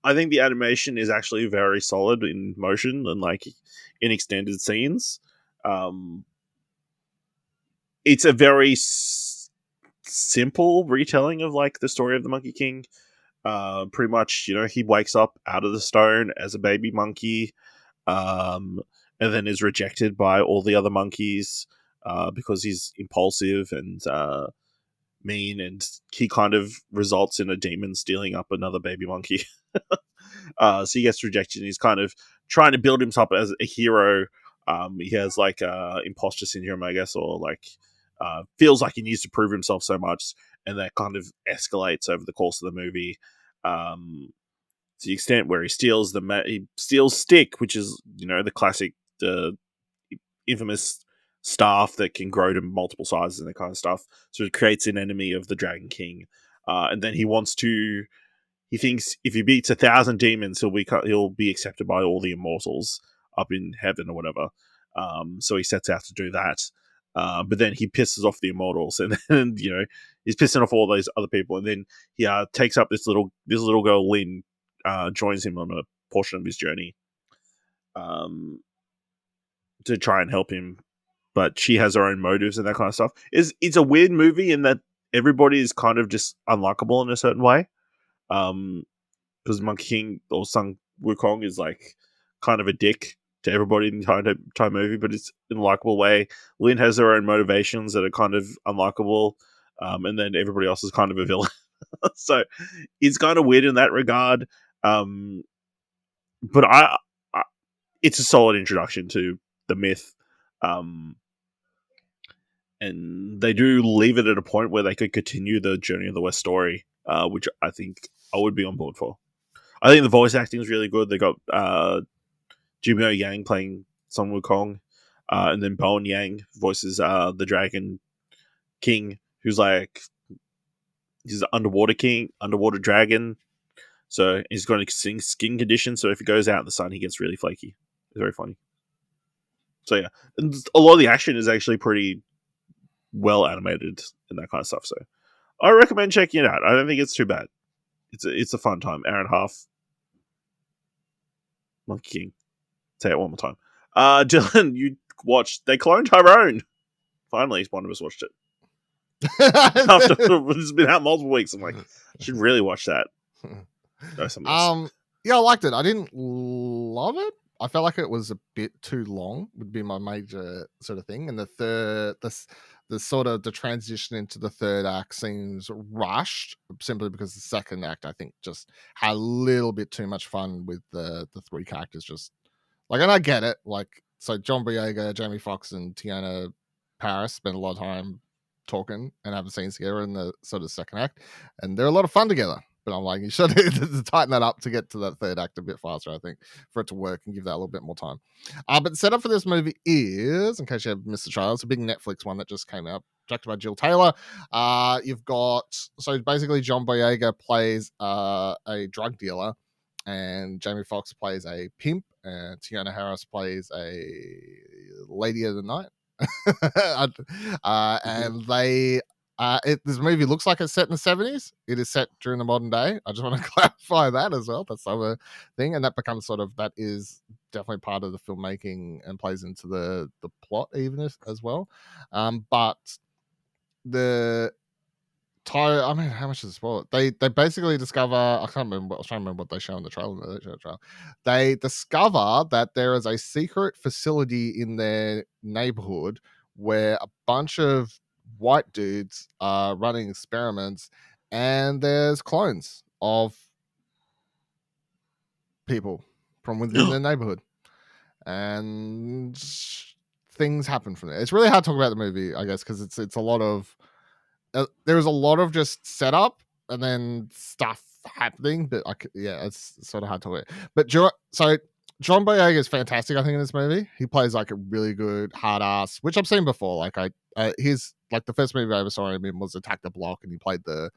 I think the animation is actually very solid in motion and like in extended scenes. It's a very simple retelling of like the story of the Monkey King. Pretty much, he wakes up out of the stone as a baby monkey, and then is rejected by all the other monkeys because he's impulsive and mean, and he kind of results in a demon stealing up another baby monkey. So he gets rejected and he's kind of trying to build himself as a hero. He has like imposter syndrome, I guess, or like feels like he needs to prove himself so much, and that kind of escalates over the course of the movie. To the extent where he steals Stick, which is the classic, the infamous staff that can grow to multiple sizes and that kind of stuff. So it creates an enemy of the Dragon King, and then he thinks if he beats 1,000 demons, he'll be accepted by all the immortals up in heaven or whatever. So he sets out to do that. But then he pisses off the immortals, and then he's pissing off all those other people. And then he takes up this little girl, Lynn, joins him on a portion of his journey, to try and help him. But she has her own motives and that kind of stuff. It's a weird movie in that everybody is kind of just unlikable in a certain way. Because Monkey King or Sun Wukong is like kind of a dick to everybody in the entire movie, but it's in a likable way. Lynn has her own motivations that are kind of unlikable, and then everybody else is kind of a villain. So it's kind of weird in that regard. But it's a solid introduction to the myth. And they do leave it at a point where they could continue the Journey of the West story, which I think I would be on board for. I think the voice acting is really good. They got Jimmy Yang playing Sun Wukong, and then Bowen Yang voices the Dragon King, he's an underwater dragon. So he's got a skin condition. So if he goes out in the sun, he gets really flaky. It's very funny. So yeah, and a lot of the action is actually pretty well animated and that kind of stuff. So I recommend checking it out. I don't think it's too bad. It's a fun time. Hour and a half. Monkey King. Say it one more time. Dylan, you watched. They cloned Tyrone. Finally, one of us watched it. After it's been out multiple weeks, I'm like, I should really watch that. Yeah, I liked it. I didn't love it. I felt like it was a bit too long. Would be my major sort of thing. And the transition into the third act seems rushed, simply because the second act, I think, just had a little bit too much fun with the three characters. Just like, and I get it. Like, so John Boyega, Jamie Foxx, and Tiana Paris spent a lot of time talking and having scenes together in the sort of second act, and they're a lot of fun together. But I'm like, you should tighten that up to get to that third act a bit faster, I think, for it to work and give that a little bit more time. But the setup for this movie is, in case you have missed the trailer, it's a big Netflix one that just came out, directed by Jill Taylor. You've got, so basically John Boyega plays a drug dealer, and Jamie Foxx plays a pimp, and Tiana Harris plays a lady of the night. And they This movie looks like it's set in the 70s. It is set during the modern day. I just want to clarify that as well. That's the other thing, and that becomes that is definitely part of the filmmaking and plays into the plot even as well. But the I mean, how much is the spoil? They basically discover. I can't remember. I was trying to remember what they show in the trailer. They discover that there is a secret facility in their neighborhood where a bunch of white dudes are running experiments, and there's clones of people from within their neighborhood, and things happen from there. It's really hard to talk about the movie, I guess, because it's a lot of there was a lot of just setup and then stuff happening, but it's sort of hard to wait. But so John Boyega is fantastic, I think, in this movie. He plays like a really good hard ass, which I've seen before. Like his like the first movie I ever saw him in was Attack the Block, and he played the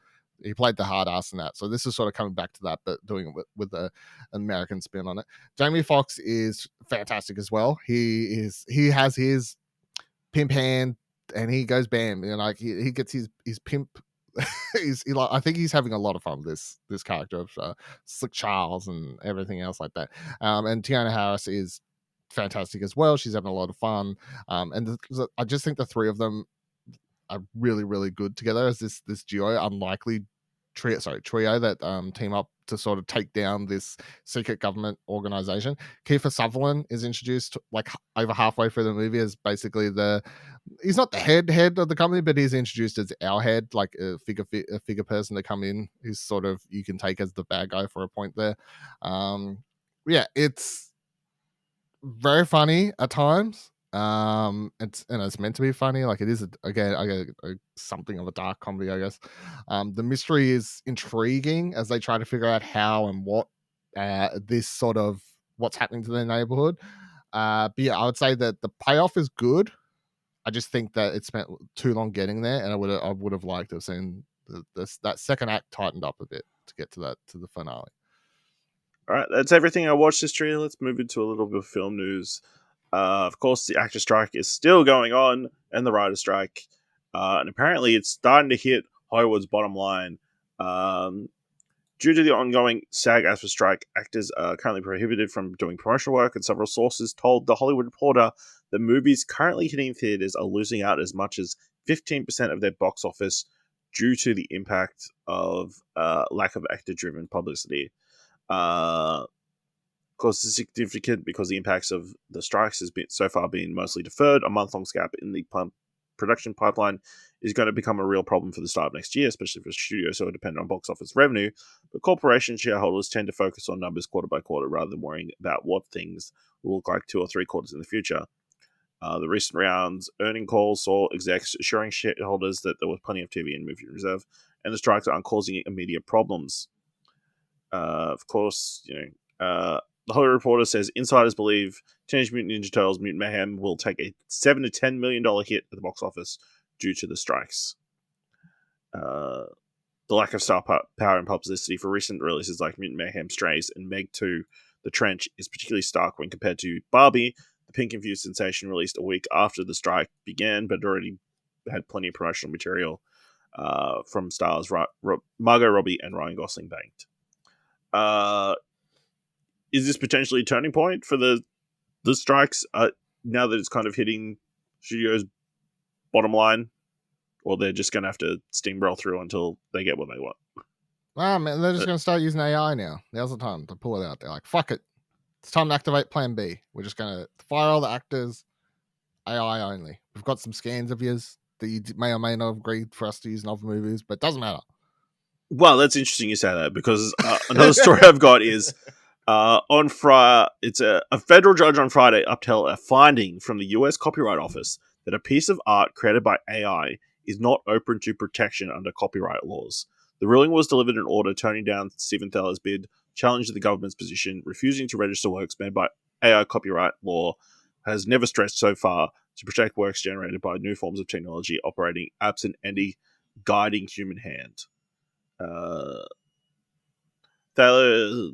hard ass in that. So this is sort of coming back to that, but doing it with an American spin on it. Jamie Foxx is fantastic as well. He has his pimp hand, and he goes bam, and like he gets his pimp. I think he's having a lot of fun with this character of Slick Charles and everything else like that. And Tiana Harris is fantastic as well. She's having a lot of fun. And I just think the three of them are really, really good together as this duo, unlikely trio that team up to sort of take down this secret government organization. Kiefer Sutherland is introduced like over halfway through the movie as basically he's not the head of the company, but he's introduced as our head, like a figure person to come in who's sort of you can take as the bad guy for a point there. It's very funny at times. It's meant to be funny. Like it is something of a dark comedy, I guess. The mystery is intriguing as they try to figure out how and what this sort of what's happening to their neighborhood. But yeah, I would say that the payoff is good. I just think that it spent too long getting there, and I would have liked to have seen that second act tightened up a bit to get to the finale. All right, that's everything I watched this year. Let's move into a little bit of film news. Of course, the actor strike is still going on, and the writer strike, and apparently it's starting to hit Hollywood's bottom line. Due to the ongoing SAG-AFTRA strike, actors are currently prohibited from doing promotional work, and several sources told The Hollywood Reporter that movies currently hitting theaters are losing out as much as 15% of their box office due to the impact of lack of actor-driven publicity. Of course, it's significant because the impacts of the strikes has been so far been mostly deferred. A month-long gap in the production pipeline is going to become a real problem for the start of next year, especially for studios who are dependent on box office revenue. But corporation shareholders tend to focus on numbers quarter by quarter rather than worrying about what things will look like 2 or 3 quarters in the future. The recent round's earning calls saw execs assuring shareholders that there was plenty of TV and movie reserve, and the strikes aren't causing immediate problems. Of course, the Hollywood Reporter says insiders believe Teenage Mutant Ninja Turtles Mutant Mayhem will take a $7 to $10 million hit at the box office due to the strikes. The lack of star power and publicity for recent releases like Mutant Mayhem Strays and Meg 2 The Trench is particularly stark when compared to Barbie, the pink-infused sensation released a week after the strike began, but already had plenty of promotional material from stars Margot Robbie and Ryan Gosling banked. Is this potentially a turning point for the strikes now that it's kind of hitting studios' bottom line? Or they're just going to have to steamroll through until they get what they want? Man, they're just going to start using AI now. Now's the time to pull it out. They're like, fuck it. It's time to activate Plan B. We're just going to fire all the actors, AI only. We've got some scans of yours that you may or may not have agreed for us to use in other movies, but it doesn't matter. Well, that's interesting you say that, because another story I've got is on Friday, it's a federal judge on Friday upheld a finding from the US Copyright Office that a piece of art created by AI is not open to protection under copyright laws. The ruling was delivered in order turning down Stephen Theller's bid, challenging the government's position, refusing to register works made by AI. Copyright law has never stretched so far to protect works generated by new forms of technology operating absent any guiding human hand. Thaler,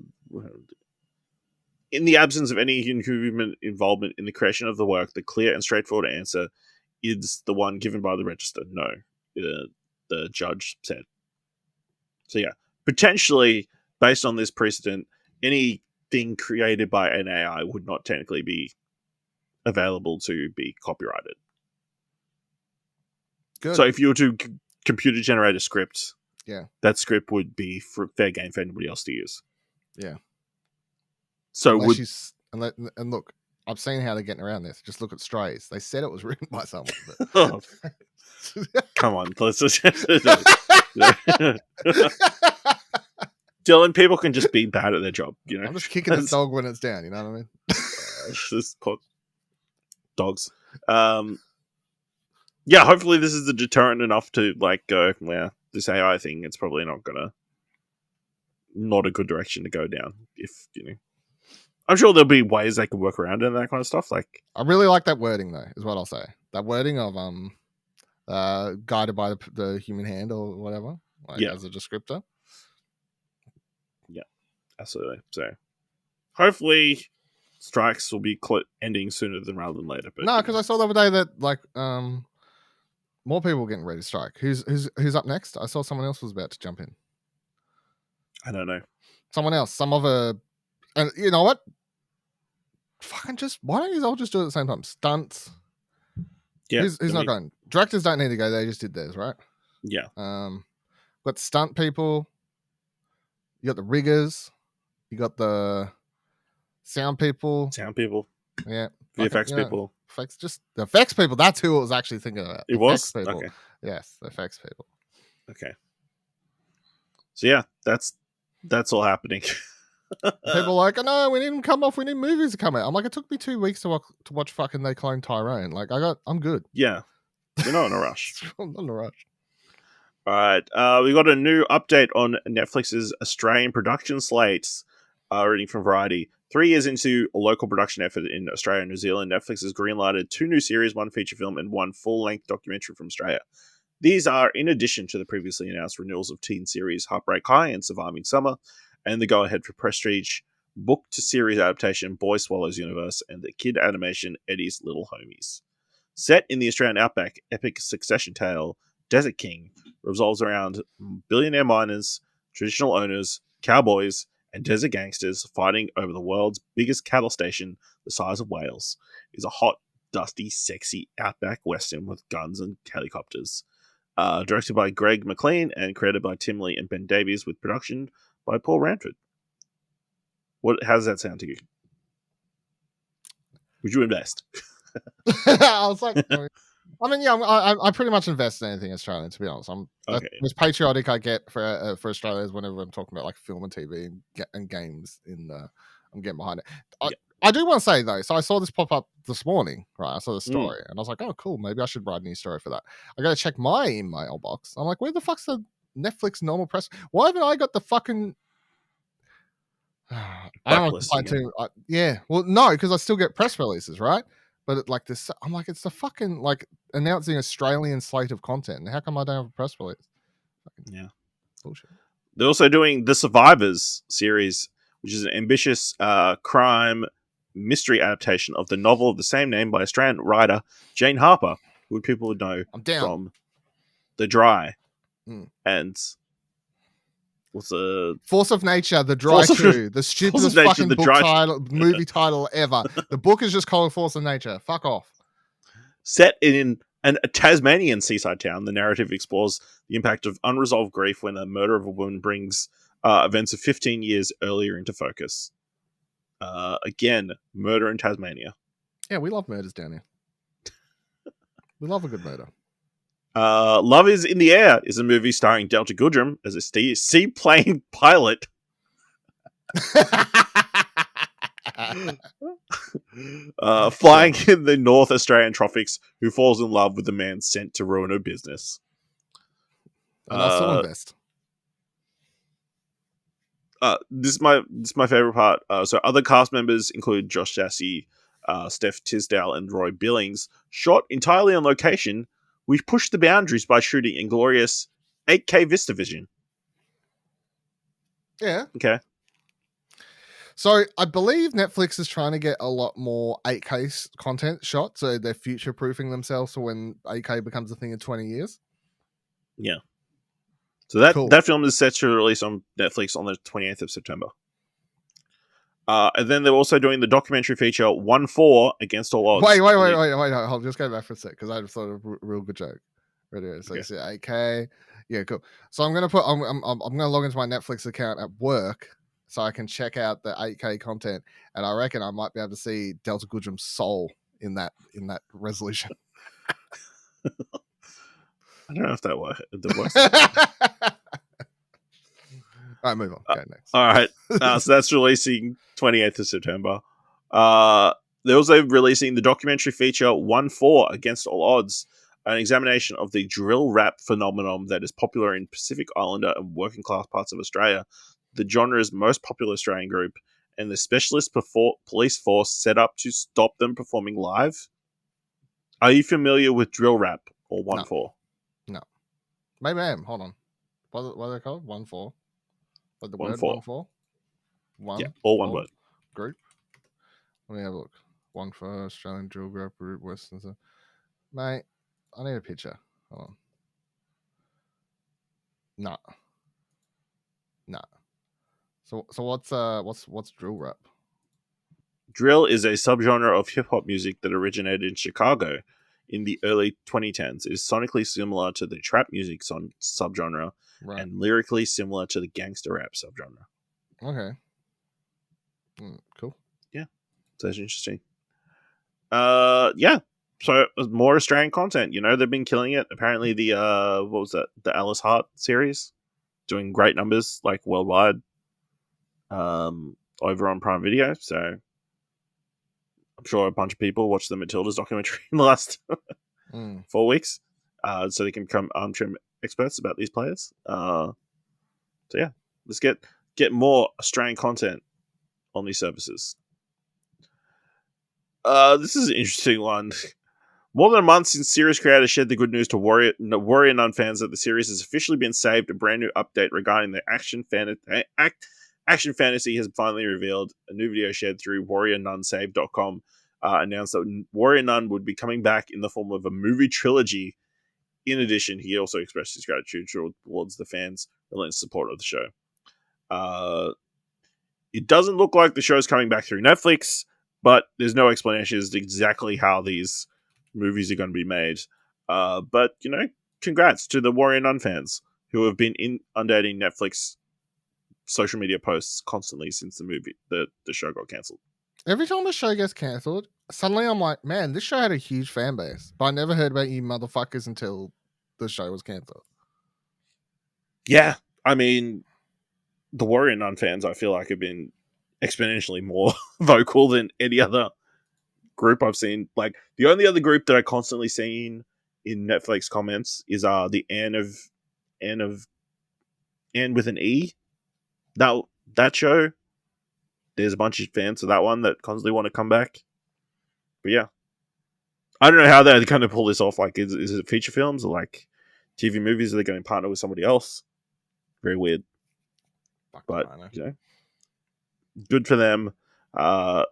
in the absence of any human involvement in the creation of the work, the clear and straightforward answer is the one given by the register: no. the judge said. So yeah, potentially based on this precedent, anything created by an AI would not technically be available to be copyrighted. Good. So if you were to computer generate a script, Yeah. that script would be for fair game for anybody else to use. Yeah. So and look, I've seen how they're getting around this. Just look at Strays. They said it was written by someone. But... Oh, come on, let's just Dylan, people can just be bad at their job, you know. I'm just kicking this dog when it's down, you know what I mean? Just called dogs. Yeah, hopefully this is a deterrent enough to like go, yeah, this AI thing, it's probably not a good direction to go down. If you know, I'm sure there'll be ways they can work around it and that kind of stuff. Like, I really like that wording though, is what I'll say. That wording of guided by the human hand or whatever, like as a descriptor. Yeah, absolutely. So hopefully strikes will be ending sooner rather than later. But no, because I saw the other day that like more people getting ready to strike. Who's up next? I saw someone else was about to jump in. I don't know. Someone else, some other, and you know what? Fucking just why don't you all just do it at the same time? Stunts. Yeah, who's not going? Directors don't need to go. They just did theirs, right? Yeah. Got stunt people. You got the riggers. You got the sound people. Yeah. The effects people. Just the effects people. That's who I was actually thinking about. It was? People. Okay. Yes, the effects people. Okay. So yeah, that's all happening. People are like, oh no, we need them to come off. We need movies to come out. I'm like, it took me 2 weeks to watch fucking They Clone Tyrone. Like, I'm good. Yeah. You're not in a rush. I'm not in a rush. All right. We got a new update on Netflix's Australian production slates. Reading from Variety. 3 years into a local production effort in Australia and New Zealand, Netflix has greenlighted 2 new series, 1 feature film, and 1 full-length documentary from Australia. These are in addition to the previously announced renewals of teen series Heartbreak High and Surviving Summer, and the go-ahead for prestige book-to-series adaptation Boy Swallows Universe and the kid animation Eddie's Little Homies. Set in the Australian outback, epic succession tale Desert King revolves around billionaire miners, traditional owners, cowboys, and desert gangsters fighting over the world's biggest cattle station, the size of Wales. It's a hot, dusty, sexy outback western with guns and helicopters. Directed by Greg McLean and created by Tim Lee and Ben Davies, with production by Paul Ranford. How does that sound to you? Would you invest? I was like, I mean, yeah, I pretty much invest in anything Australian, to be honest. Okay. As patriotic I get for Australia is whenever I'm talking about like film and TV and games. I'm getting behind it. I do want to say though, so I saw this pop up this morning, right? I saw the story and I was like, oh, cool. Maybe I should write a new story for that. I got to check my email box. I'm like, where the fuck's the Netflix normal press? Why haven't I got the fucking? I don't want to complain too. Yeah, well, no, because I still get press releases, right? But like this, I'm like, it's the fucking like announcing Australian slate of content. And how come I don't have a press release? Yeah, bullshit. They're also doing the Survivors series, which is an ambitious crime mystery adaptation of the novel of the same name by Australian writer Jane Harper, who people would know from The Dry and what's the Force of Nature, The Dry 2, the stupidest fucking movie title ever. The book is just called Force of Nature. Fuck off. Set in a Tasmanian seaside town, the narrative explores the impact of unresolved grief when the murder of a woman brings events of 15 years earlier into focus. Again, murder in Tasmania. Yeah, we love murders down here. We love a good murder. Love is in the Air is a movie starring Delta Goodrem as a seaplane pilot. Flying in the North Australian tropics, who falls in love with the man sent to ruin her business. And I'll still invest. This is my favorite part. So other cast members include Josh Jassy, Steph Tisdale, and Roy Billings, shot entirely on location. We pushed the boundaries by shooting in glorious 8K VistaVision. Yeah. Okay. So I believe Netflix is trying to get a lot more 8K content shot, so they're future-proofing themselves for when 8K becomes a thing in 20 years. Yeah. So that Cool. that film is set to release on Netflix on the 28th of September. And then they're also doing the documentary feature 1-4 Against All Odds. Wait. Hold, just go back for a sec because I just thought of a real good joke. Right, so Okay. you see 8K. Yeah, cool. So I'm gonna log into my Netflix account at work so I can check out the 8K content, and I reckon I might be able to see Delta Goodrum's soul in that resolution. I don't know if that works. All right, move on. Go next. All right. So that's releasing 28th of September. They're also releasing the documentary feature 1-4 Against All Odds, an examination of the drill rap phenomenon that is popular in Pacific Islander and working class parts of Australia, the genre's most popular Australian group, and the specialist police force set up to stop them performing live. Are you familiar with drill rap or 1-4? No. Maybe I am. Hold on. What are they called? 1-4. Like the word 1-4. 1-4? One. Yeah, all one word. Group. Let me have a look. 1-4 Australian drill group, Western. Mate, I need a picture. Hold on. No. So what's drill rap? Drill is a subgenre of hip hop music that originated in Chicago in the early 2010s. It is sonically similar to the trap music subgenre and lyrically similar to the gangster rap subgenre. Okay. Cool. Yeah, so that's interesting. Yeah. So more Australian content. You know, they've been killing it. Apparently, the what was that? The Alice Hart series, doing great numbers like worldwide. Over on Prime Video. So I'm sure a bunch of people watched the Matildas documentary in the last 4 weeks, so they can become armchair experts about these players. So yeah, let's get more Australian content on these services. This is an interesting one. More than a month since series creators shared the good news to Warrior Nun fans that the series has officially been saved, a brand new update regarding the action fantasy has finally revealed. A new video shared through WarriorNunSave.com announced that Warrior Nun would be coming back in the form of a movie trilogy. In addition, he also expressed his gratitude towards the fans' relentless support of the show. It doesn't look like the show's coming back through Netflix, but there's no explanation as to exactly how these movies are going to be made. But, you know, congrats to the Warrior Nun fans who have been inundating Netflix social media posts constantly since the show got cancelled. Every time a show gets cancelled, suddenly I'm like, man, this show had a huge fan base, but I never heard about you motherfuckers until the show was cancelled. Yeah, I mean, the Warrior Nun fans, I feel like, have been exponentially more vocal than any other group I've seen. Like, the only other group that I constantly seen in Netflix comments is the Anne with an E. That show. There's a bunch of fans of that one that constantly want to come back. But yeah, I don't know how they're going to pull this off. Like, is it feature films or like TV movies? Are they going to partner with somebody else? Very weird. But you know, good for them. I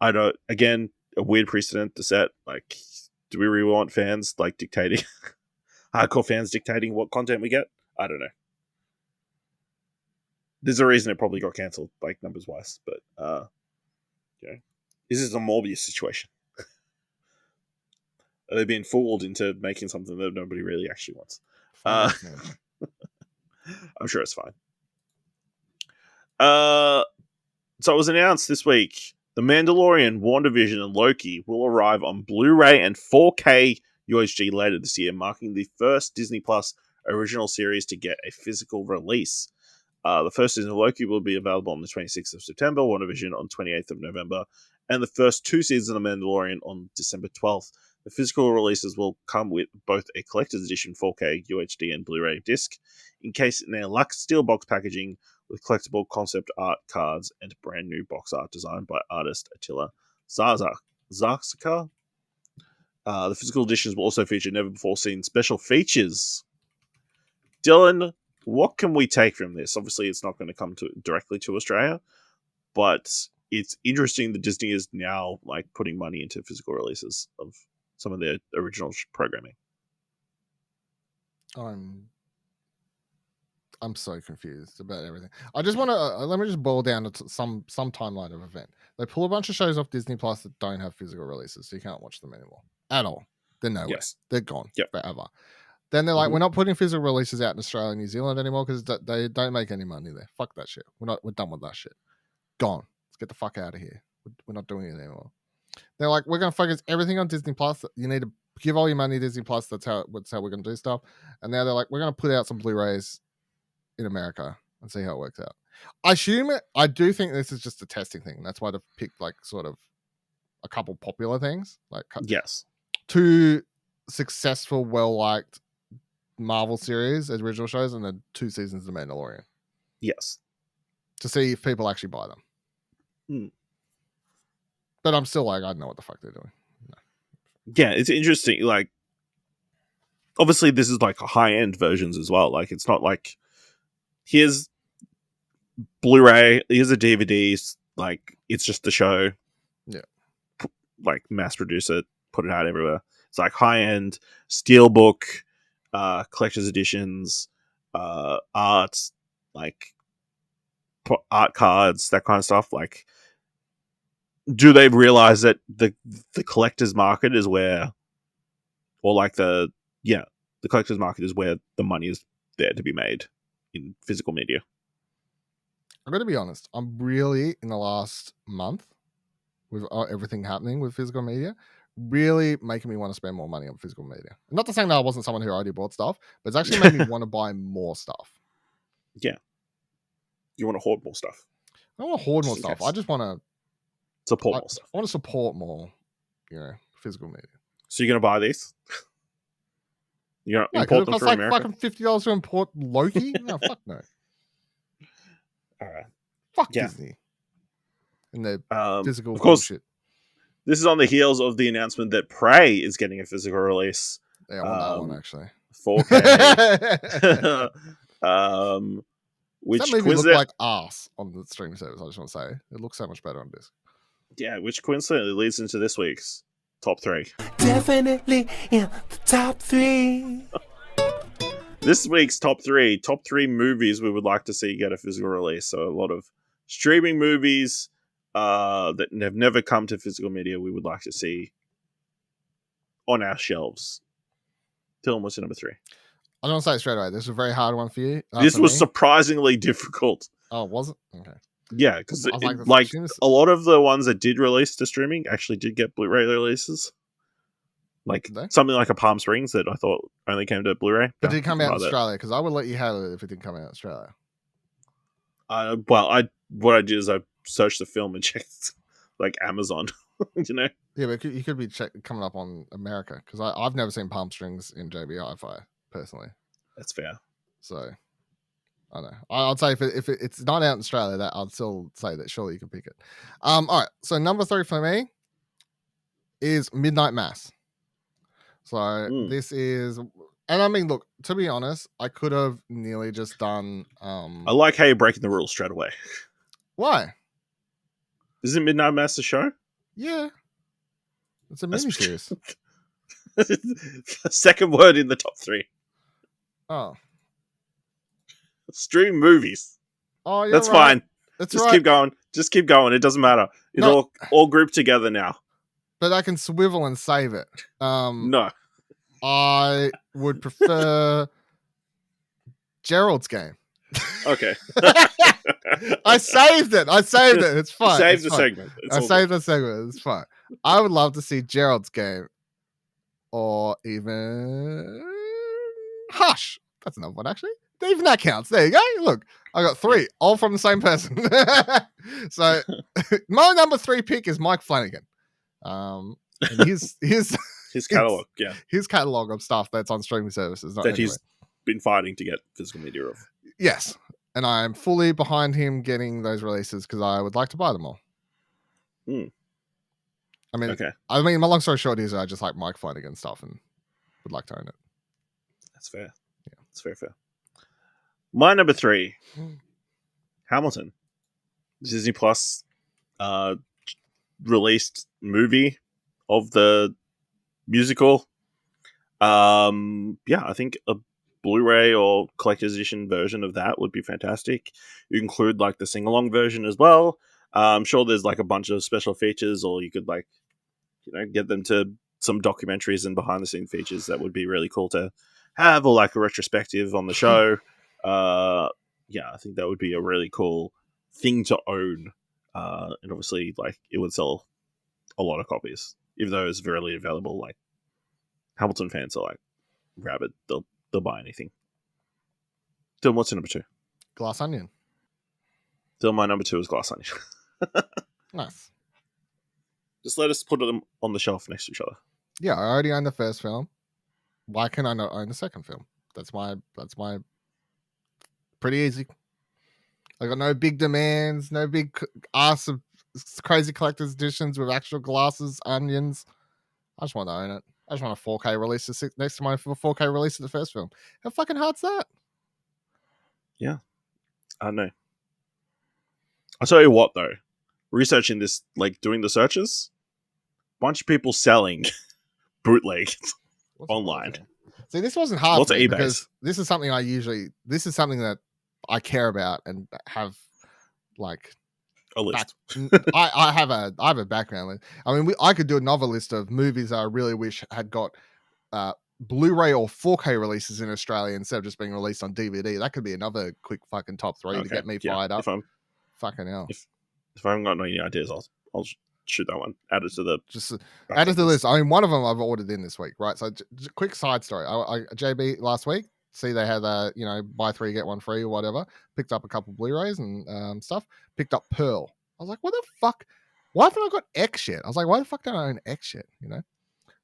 don't. Again, a weird precedent to set. Like, do we really want fans like dictating, hardcore fans dictating what content we get? I don't know. There's a reason it probably got cancelled, like numbers wise. But you know, this is a Morbius situation. Are they being fooled into making something that nobody really actually wants? I'm sure it's fine. So it was announced this week: The Mandalorian, WandaVision, and Loki will arrive on Blu-ray and 4K UHD later this year, marking the first Disney Plus original series to get a physical release. The first season of Loki will be available on the 26th of September, WandaVision on 28th of November, and the first 2 seasons of The Mandalorian on December 12th. The physical releases will come with both a collector's edition 4K UHD and Blu-ray disc, encased in a luxe steelbox packaging with collectible concept art cards and brand new box art designed by artist Attila Zarsika. The physical editions will also feature never-before-seen special features. Dylan, what can we take from this? Obviously, it's not going to come directly to Australia, but it's interesting that Disney is now like putting money into physical releases of some of their original programming. I'm I'm so confused about everything. I just want to let me just boil down to some timeline of event. They pull a bunch of shows off Disney Plus that don't have physical releases, so you can't watch them anymore at all. They're nowhere. Yes. They're gone Yep. forever. Then they're like, Mhm. we're not putting physical releases out in Australia and New Zealand anymore because they don't make any money there. Fuck that shit. We're done with that shit. Gone. Let's get the fuck out of here. We're not doing it anymore. They're like, we're going to focus everything on Disney Plus. You need to give all your money to Disney Plus. That's how we're going to do stuff. And now they're like, we're going to put out some Blu-rays in America and see how it works out. I do think this is just a testing thing. That's why they've picked like sort of a couple popular things, like Yes. 2 successful, well-liked Marvel series as original shows, and then 2 seasons of The Mandalorian Yes. to see if people actually buy them. But I'm still like, I don't know what the fuck they're doing. Yeah, it's interesting. Like, obviously, this is like high-end versions as well. Like, it's not like here's Blu-ray, here's a DVD. Like, it's just the show. Yeah. Like, mass produce it, put it out everywhere. It's like high-end steelbook, collector's editions, art, like art cards, that kind of stuff. Like, do they realize that the collector's market is where, or like the collector's market is where the money is there to be made in physical media? I'm going to be honest. I'm really, in the last month, with everything happening with physical media, really making me want to spend more money on physical media. Not to say that I wasn't someone who already bought stuff, but it's actually made me want to buy more stuff. Yeah. You want to hoard more stuff. I don't want to hoard more Just in stuff. case. I just want to Support more stuff. I want to support more, physical media. So you're going to buy these? You're going to No, import because it them costs from like America? fucking $50 to import Loki. No, fuck no. All right. Fuck Yeah. Disney. And their physical of course, bullshit. this is on the heels of the announcement that Prey is getting a physical release. Yeah, I want that one actually. 4K. Which which that movie looked coincident- like ass on the streaming service. I just want to say it looks so much better on disc. Yeah, which coincidentally leads into this week's top 3. Definitely in the top 3. This week's top 3 movies we would like to see get a physical release. So a lot of streaming movies that have never come to physical media we would like to see on our shelves. Dylan, what's your number 3? I don't want to say it straight away. This is a very hard one for you. This for was me. surprisingly difficult. Oh, was it? Okay. Yeah, because I was like, like this- a lot of the ones that did release to streaming actually did get Blu-ray releases. Like Did they? something like a Palm Springs that I thought only came to Blu-ray. But did it come out in Rather- Australia? Because I would let you have it if it didn't come out in Australia. What I did is I searched the film and checked like Amazon. Yeah, but you could be coming up on America because I've never seen Palm Strings in JB Hi-Fi personally. That's fair. So I don't know. I'd say if it's not out in Australia, that I'd still say that surely you can pick it. All right. So number 3 for me is Midnight Mass. So this is, and I mean, look, to be honest, I could have nearly just done. I like how you're breaking the rules straight away. Why? Isn't Midnight Mass a show? Yeah, it's a That's- miniseries. Second word in the top 3. Oh, Stream movies. oh, you're That's right. fine. That's Just right. keep going. Just keep going. It doesn't matter. It's No. all grouped together now. But I can swivel and save it. No. I would prefer Gerald's Game. Okay. I saved it. It's fine. Save It's the fine. segment. It's I all saved the segment. It's fine. I would love to see Gerald's Game or even Hush. That's another one, actually. Even that counts. There you go. Look, I got 3, all from the same person. So my number 3 pick is Mike Flanagan. And his catalog, yeah, his catalog of stuff that's on streaming services. Not that anywhere. he's been fighting to get physical media of. Yes, and I'm fully behind him getting those releases because I would like to buy them all. I mean, Okay, my long story short is I just like Mike Flanagan stuff and would like to own it. that's fair. Yeah, that's fair. My number 3, Hamilton, Disney Plus, released movie of the musical. I think a Blu-ray or collector's edition version of that would be fantastic. You include like the sing-along version as well. I'm sure there's like a bunch of special features, or you could like, get them to some documentaries and behind-the-scenes features that would be really cool to have, or like a retrospective on the show. I think that would be a really cool thing to own. And obviously, like, it would sell a lot of copies, even though it's rarely available. Like, Hamilton fans are like rabid; they'll buy anything. Dylan, what's your number 2? Glass Onion. Dylan, my number 2 is Glass Onion. Nice. Just let us put them on the shelf next to each other. Yeah, I already own the first film. Why can I not own the second film? That's my pretty easy. I got no big demands, no big ass of crazy collector's editions with actual glasses, onions. I just want to own it. I just want a 4K release to sit next to my 4K release of the first film. How fucking hard's that? Yeah, I know. I'll tell you what, though. Researching this, like doing the searches, bunch of people selling bootleg online. See, this wasn't hard Lots for of me eBays. because this is something that I care about and have like A list. I have a background list. I mean, I could do another list of movies I really wish had got Blu-ray or 4K releases in Australia instead of just being released on DVD. That could be another quick fucking top 3 to get me fired up. Fucking hell. If I haven't got any ideas, I'll shoot that one. Add it to the add it to the list. I mean, one of them I've ordered in this week, right? So, quick side story. I JB last week. See, they had buy 3 get 1 free or whatever. Picked up a couple Blu-rays and stuff. Picked up Pearl. I was like, what the fuck? Why haven't I got X yet? I was like, why the fuck don't I own X yet?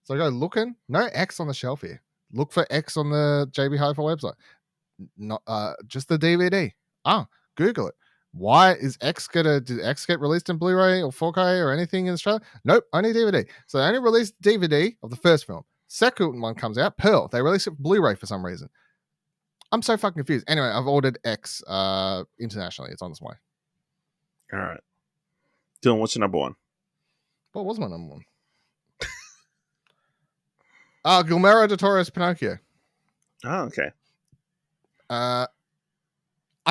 So I go looking. No X on the shelf here. Look for X on the JB Hi-Fi website. Not just the DVD. Google it. Why is did X get released in Blu-ray or 4K or anything in Australia? Nope, only DVD. So they only released DVD of the first film. Second one comes out, Pearl. They released it Blu-ray for some reason. I'm so fucking confused. Anyway, I've ordered X internationally. It's on its way. All right. Dylan, what's your number 1? What was my number 1? Guillermo del Toro's Pinocchio. Oh, okay. I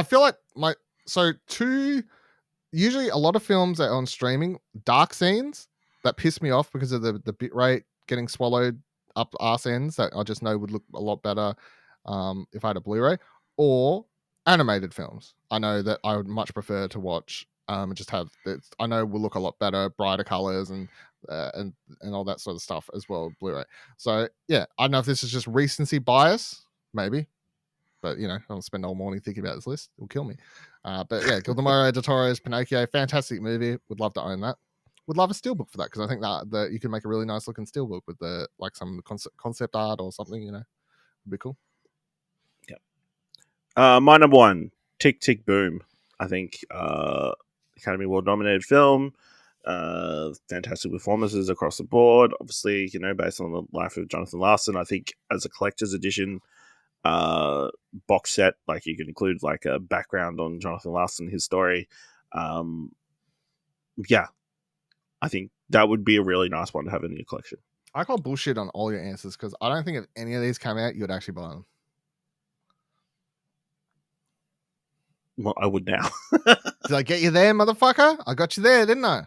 feel like usually a lot of films that are on streaming, dark scenes that piss me off because of the bit rate getting swallowed up arse ends that I just know would look a lot better if I had a Blu-ray, or animated films. I know that I would much prefer to watch and just have it. I know will look a lot better, brighter colors and all that sort of stuff as well, Blu-ray. So yeah, I don't know if this is just recency bias, maybe. But I don't spend all morning thinking about this list. It'll kill me. But yeah, Guillermo del Toro's Pinocchio, fantastic movie. Would love to own that. Would love a steelbook for that because I think that you can make a really nice looking steelbook with some concept art or something. Would be cool. Yeah. My number 1, Tick Tick Boom. I think Academy Award nominated film. Fantastic performances across the board. Obviously, based on the life of Jonathan Larson. I think as a collector's edition box set, like you can include like a background on Jonathan Larson, his story. I think that would be a really nice one to have in your collection. I call bullshit on all your answers because I don't think if any of these came out, you'd actually buy them. Well, I would now. Did I get you there, motherfucker? I got you there, didn't I?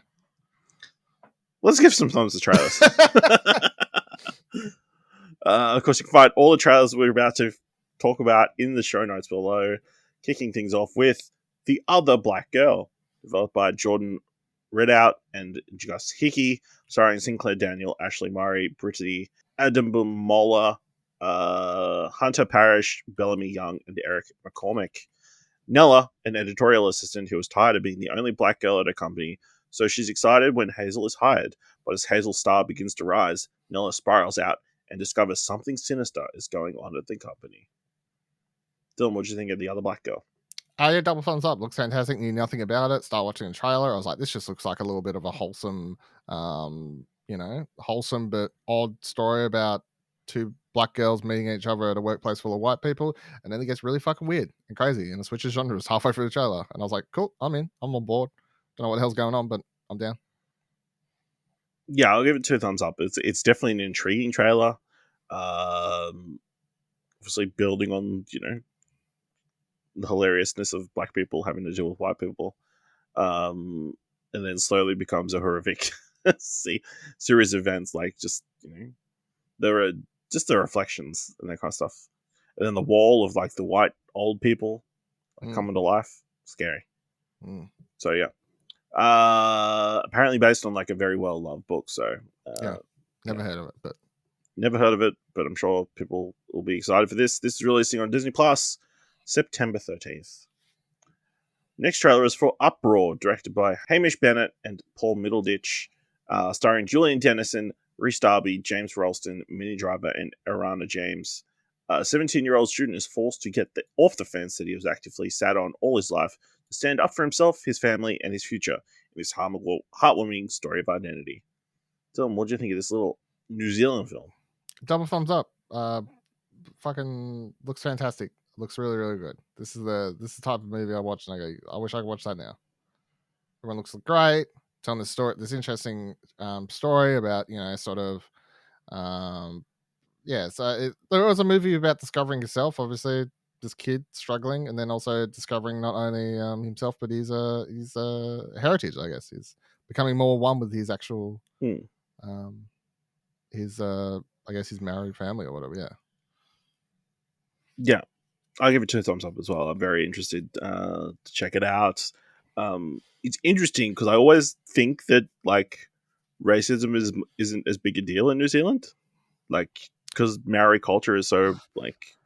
Let's give some thumbs to trailers. Of course, you can find all the trailers we're about to talk about in the show notes below. Kicking things off with The Other Black Girl, developed by Jordan Redout and Gus Hickey, starring Sinclair Daniel, Ashley Murray, Brittany Adambumola, Hunter Parrish, Bellamy Young, and Eric McCormick. Nella, an editorial assistant who was tired of being the only black girl at her company, so she's excited when Hazel is hired. But as Hazel's star begins to rise, Nella spirals out and discovers something sinister is going on at the company. Dylan, what do you think of The Other Black Girl? Yeah, double thumbs up. Looks fantastic. Knew nothing about it. Start watching the trailer. I was like, this just looks like a little bit of a wholesome, wholesome but odd story about 2 black girls meeting each other at a workplace full of white people, and then it gets really fucking weird and crazy, and it switches genres halfway through the trailer, and I was like, cool, I'm in. I'm on board. Don't know what the hell's going on, but I'm down. Yeah, I'll give it 2 thumbs up. It's definitely an intriguing trailer. obviously building on the hilariousness of black people having to deal with white people, and then slowly becomes a horrific series of events. Like just there are just the reflections and that kind of stuff, and then the wall of like the white old people coming to life, scary. So yeah, apparently based on like a very well loved book. So never heard of it, but never heard of it, but I'm sure people will be excited for this. This is releasing on Disney Plus September 13th. Next trailer is for Uproar, directed by Hamish Bennett and Paul Middleditch, starring Julian Dennison, Rhys Darby, James Ralston, Minnie Driver, and Ariana James. A 17-year-old student is forced to get off the fence that he was actively sat on all his life to stand up for himself, his family, and his future in this heartwarming story of identity. Dylan, what do you think of this little New Zealand film? Double thumbs up. Fucking looks fantastic. Looks really, really good. This is the type of movie I watch and I go, I wish I could watch that now. Everyone looks great. Telling this interesting story about sort of So there was a movie about discovering yourself. Obviously, this kid struggling, and then also discovering not only himself but his heritage. I guess he's becoming more one with his actual his married family or whatever. Yeah, I'll give it 2 thumbs up as well. I'm very interested to check it out. It's interesting because I always think that like racism isn't as big a deal in New Zealand, like because Maori culture is so like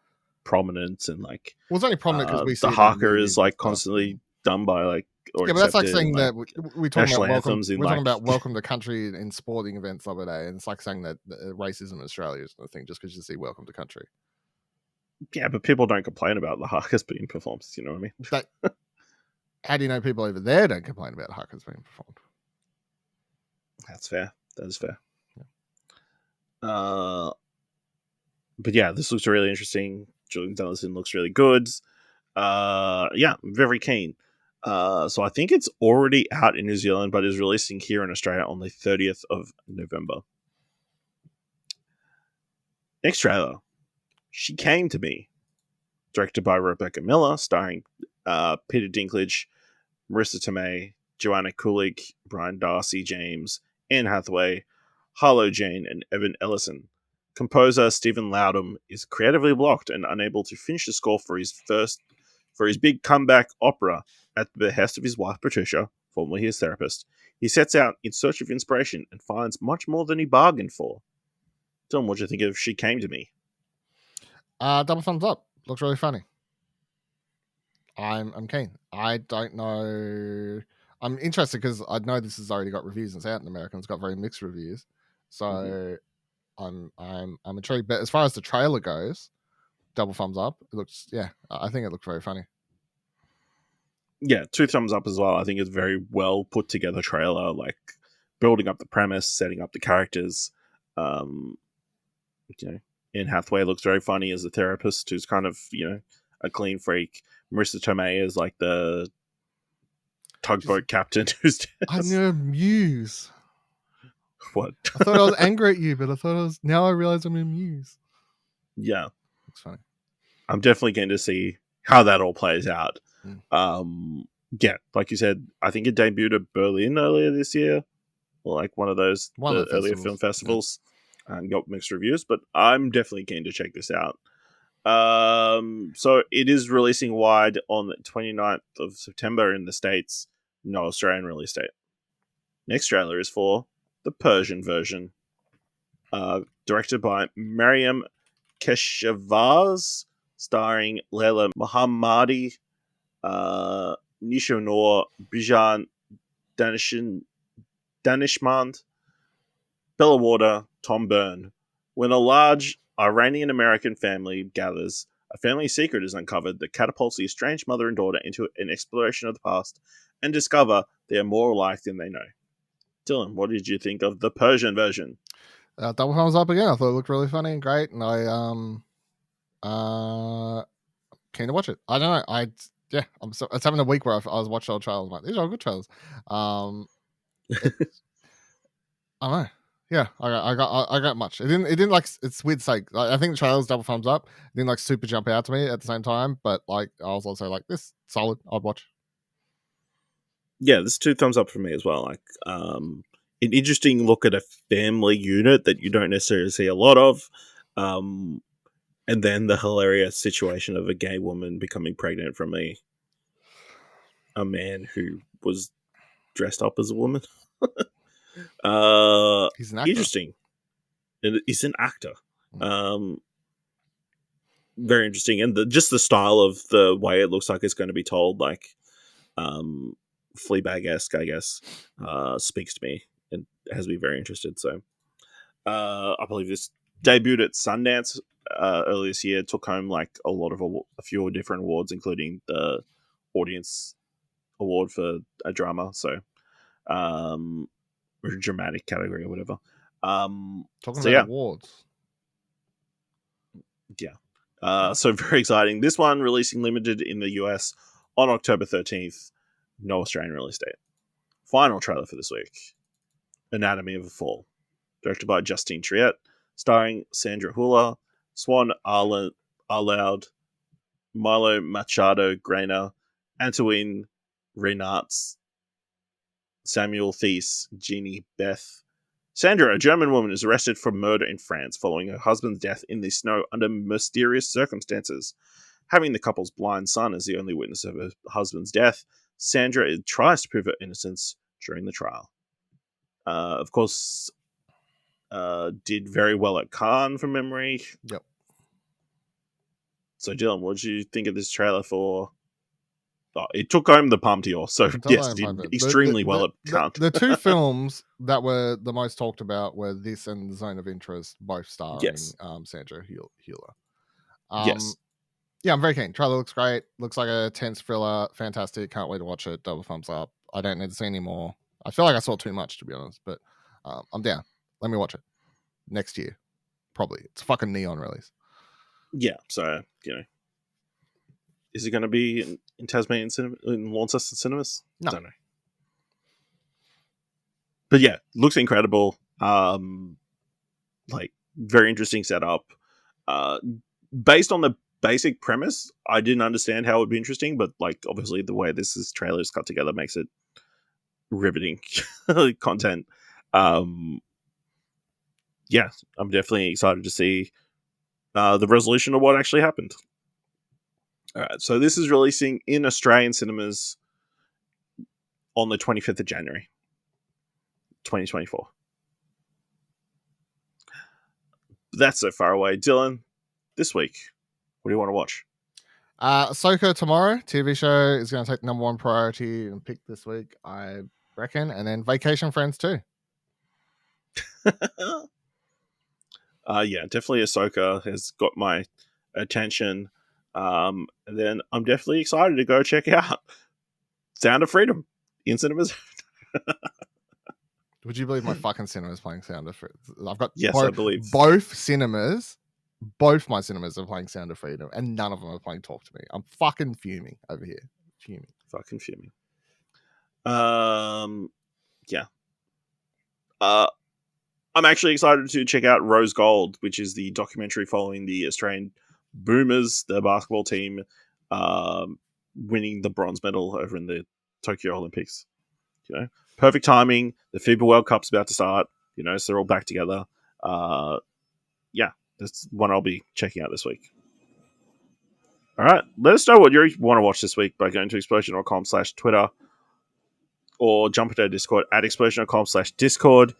prominent and like it's only prominent because we see the it in haka movies is and like stuff. constantly done by like or but that's like accepted, saying that we talking national about welcome. anthems in We're talking like about welcome to country in sporting events the other day, and it's like saying that racism in Australia is the thing just because you see welcome to country. yeah, but people don't complain about the hakas being performed. You know what I mean? How do you know people over there don't complain about hakas being performed? That's fair. That is fair. But yeah, this looks really interesting. Julian Dennison looks really good. Yeah, I'm very keen. So I think it's already out in New Zealand, but is releasing here in Australia on the 30th of November. Next trailer, She Came to Me, directed by Rebecca Miller, starring Peter Dinklage, Marissa Tomei, Joanna Kulig, Brian Darcy James, Anne Hathaway, Harlow Jane, and Evan Ellison. Composer Stephen Loudon is creatively blocked and unable to finish the score for his big comeback opera at the behest of his wife Patricia, formerly his therapist. He sets out in search of inspiration and finds much more than he bargained for. Tom, what do you think of She Came to Me? Double thumbs up. Looks really funny. I'm keen. I don't know. I'm interested because I know this has already got reviews and it's out in America. It's got very mixed reviews, so I'm intrigued. But as far as the trailer goes, double thumbs up. It looks I think it looks very funny. Yeah, 2 thumbs up as well. I think it's very well put together trailer, like building up the premise, setting up the characters. Anne Hathaway looks very funny as a therapist who's kind of a clean freak. Marissa Tomei is like the tugboat captain who's just... I'm your muse. What? I thought I was angry at you, but I thought I was. Now I realize I'm your muse. Yeah, looks funny. I'm definitely going to see how that all plays out. Yeah, like you said, I think it debuted at Berlin earlier this year, or like one of those earlier film festivals, and got mixed reviews. But I'm definitely keen to check this out. So it is releasing wide on the 29th of September in the States. No Australian release date. Next trailer is for the Persian version, directed by Mariam Keshavaz, starring Leila Mohammadi, Nisho Noor, Bijan Danishmand, Bella Warder, Tom Byrne. When a large Iranian-American family gathers, a family secret is uncovered that catapults the estranged mother and daughter into an exploration of the past and discover they are more alike than they know. Dylan, what did you think of the Persian version? Double thumbs up again. I thought it looked really funny and great, and I keen to watch it. I don't know. It's having a week where I was watching all trailers. I'm like, these are all good trailers. I don't know. Yeah, I got much. It didn't like, it's weird. Like I think the trailer's double thumbs up. It didn't like super jump out to me at the same time, but like I was also like, this solid. I'd watch. Yeah, this 2 thumbs up for me as well. Like, an interesting look at a family unit that you don't necessarily see a lot of, and then the hilarious situation of a gay woman becoming pregnant from a man who was dressed up as a woman. He's an actor. Interesting. And he's an actor. Mm. Very interesting, and just the style of the way it looks like it's going to be told, like Fleabag-esque, I guess, speaks to me and has me very interested. So, I believe this debuted at Sundance earlier this year. Took home like a few different awards, including the audience award for a drama. So, or dramatic category or whatever. Talking so about yeah, awards. yeah. So very exciting. This one releasing limited in the US on October 13th. No Australian release date. Final trailer for this week. Anatomy of a Fall. Directed by Justine Triet. Starring Sandra Hüller, Swan Arloud, Milo Machado Grainer, Antoine Reinartz, Samuel Thies, Jeannie Beth. Sandra, a German woman, is arrested for murder in France following her husband's death in the snow under mysterious circumstances. Having the couple's blind son as the only witness of her husband's death, Sandra tries to prove her innocence during the trial. Of course, did very well at Cannes from memory. Yep. So, Dylan, what did you think of this trailer for? Oh, it took home the Palme d'Or, so yes, it did extremely well at Cannes. The 2 films that were the most talked about were this and The Zone of Interest, both starring Yes. Sandra Hüller. Yes. Yeah, I'm very keen. Trailer looks great. Looks like a tense thriller. Fantastic. Can't wait to watch it. Double thumbs up. I don't need to see any more. I feel like I saw too much, to be honest, but I'm down. Let me watch it next year. Probably. It's a fucking neon release. Yeah, so, is it going to be in Tasmanian in Launceston cinemas? No. Don't know. But yeah, looks incredible. Like, very interesting setup. Based on the basic premise, I didn't understand how it would be interesting, but like obviously the way this trailer is cut together makes it riveting content. Yeah, I'm definitely excited to see the resolution of what actually happened. All right, so this is releasing in Australian cinemas on the 25th of January, 2024. That's so far away. Dylan, this week, what do you want to watch? Ahsoka tomorrow, TV show, is going to take number 1 priority and pick this week, I reckon. And then Vacation Friends too. Yeah, definitely Ahsoka has got my attention. And then I'm definitely excited to go check out Sound of Freedom in cinemas. Would you believe my fucking cinema is playing Sound of Freedom? I've got I believe both cinemas. Both my cinemas are playing Sound of Freedom, and none of them are playing Talk to Me. I'm fucking fuming over here. Fucking fuming. Yeah. I'm actually excited to check out Rose Gold, which is the documentary following the Australian Boomers, the basketball team, winning the bronze medal over in the Tokyo Olympics. Perfect timing. The FIBA World Cup's about to start. So they're all back together. Yeah, that's one I'll be checking out this week. All right, let us know what you want to watch this week by going to explosion.com/Twitter or jump into our Discord at explosion.com/Discord.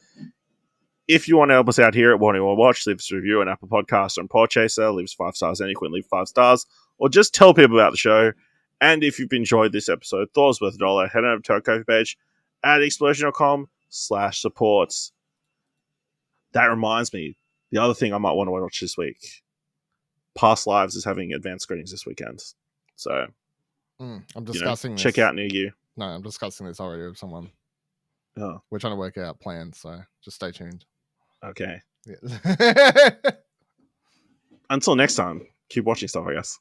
If you want to help us out here at What Do You Want to Watch, leave us a review on Apple Podcasts or on Podchaser. Leave us 5 stars anywhere, leave 5 stars, or just tell people about the show. And if you've enjoyed this episode, thought it was worth $1, head over to our Ko-fi page at explosion.com/supports. That reminds me, the other thing I might want to watch this week, Past Lives is having advanced screenings this weekend. So, I'm discussing this. Check out near you. No, I'm discussing this already with someone. Oh, we're trying to work out plans, so just stay tuned. Okay. Yeah. Until next time, keep watching stuff, I guess.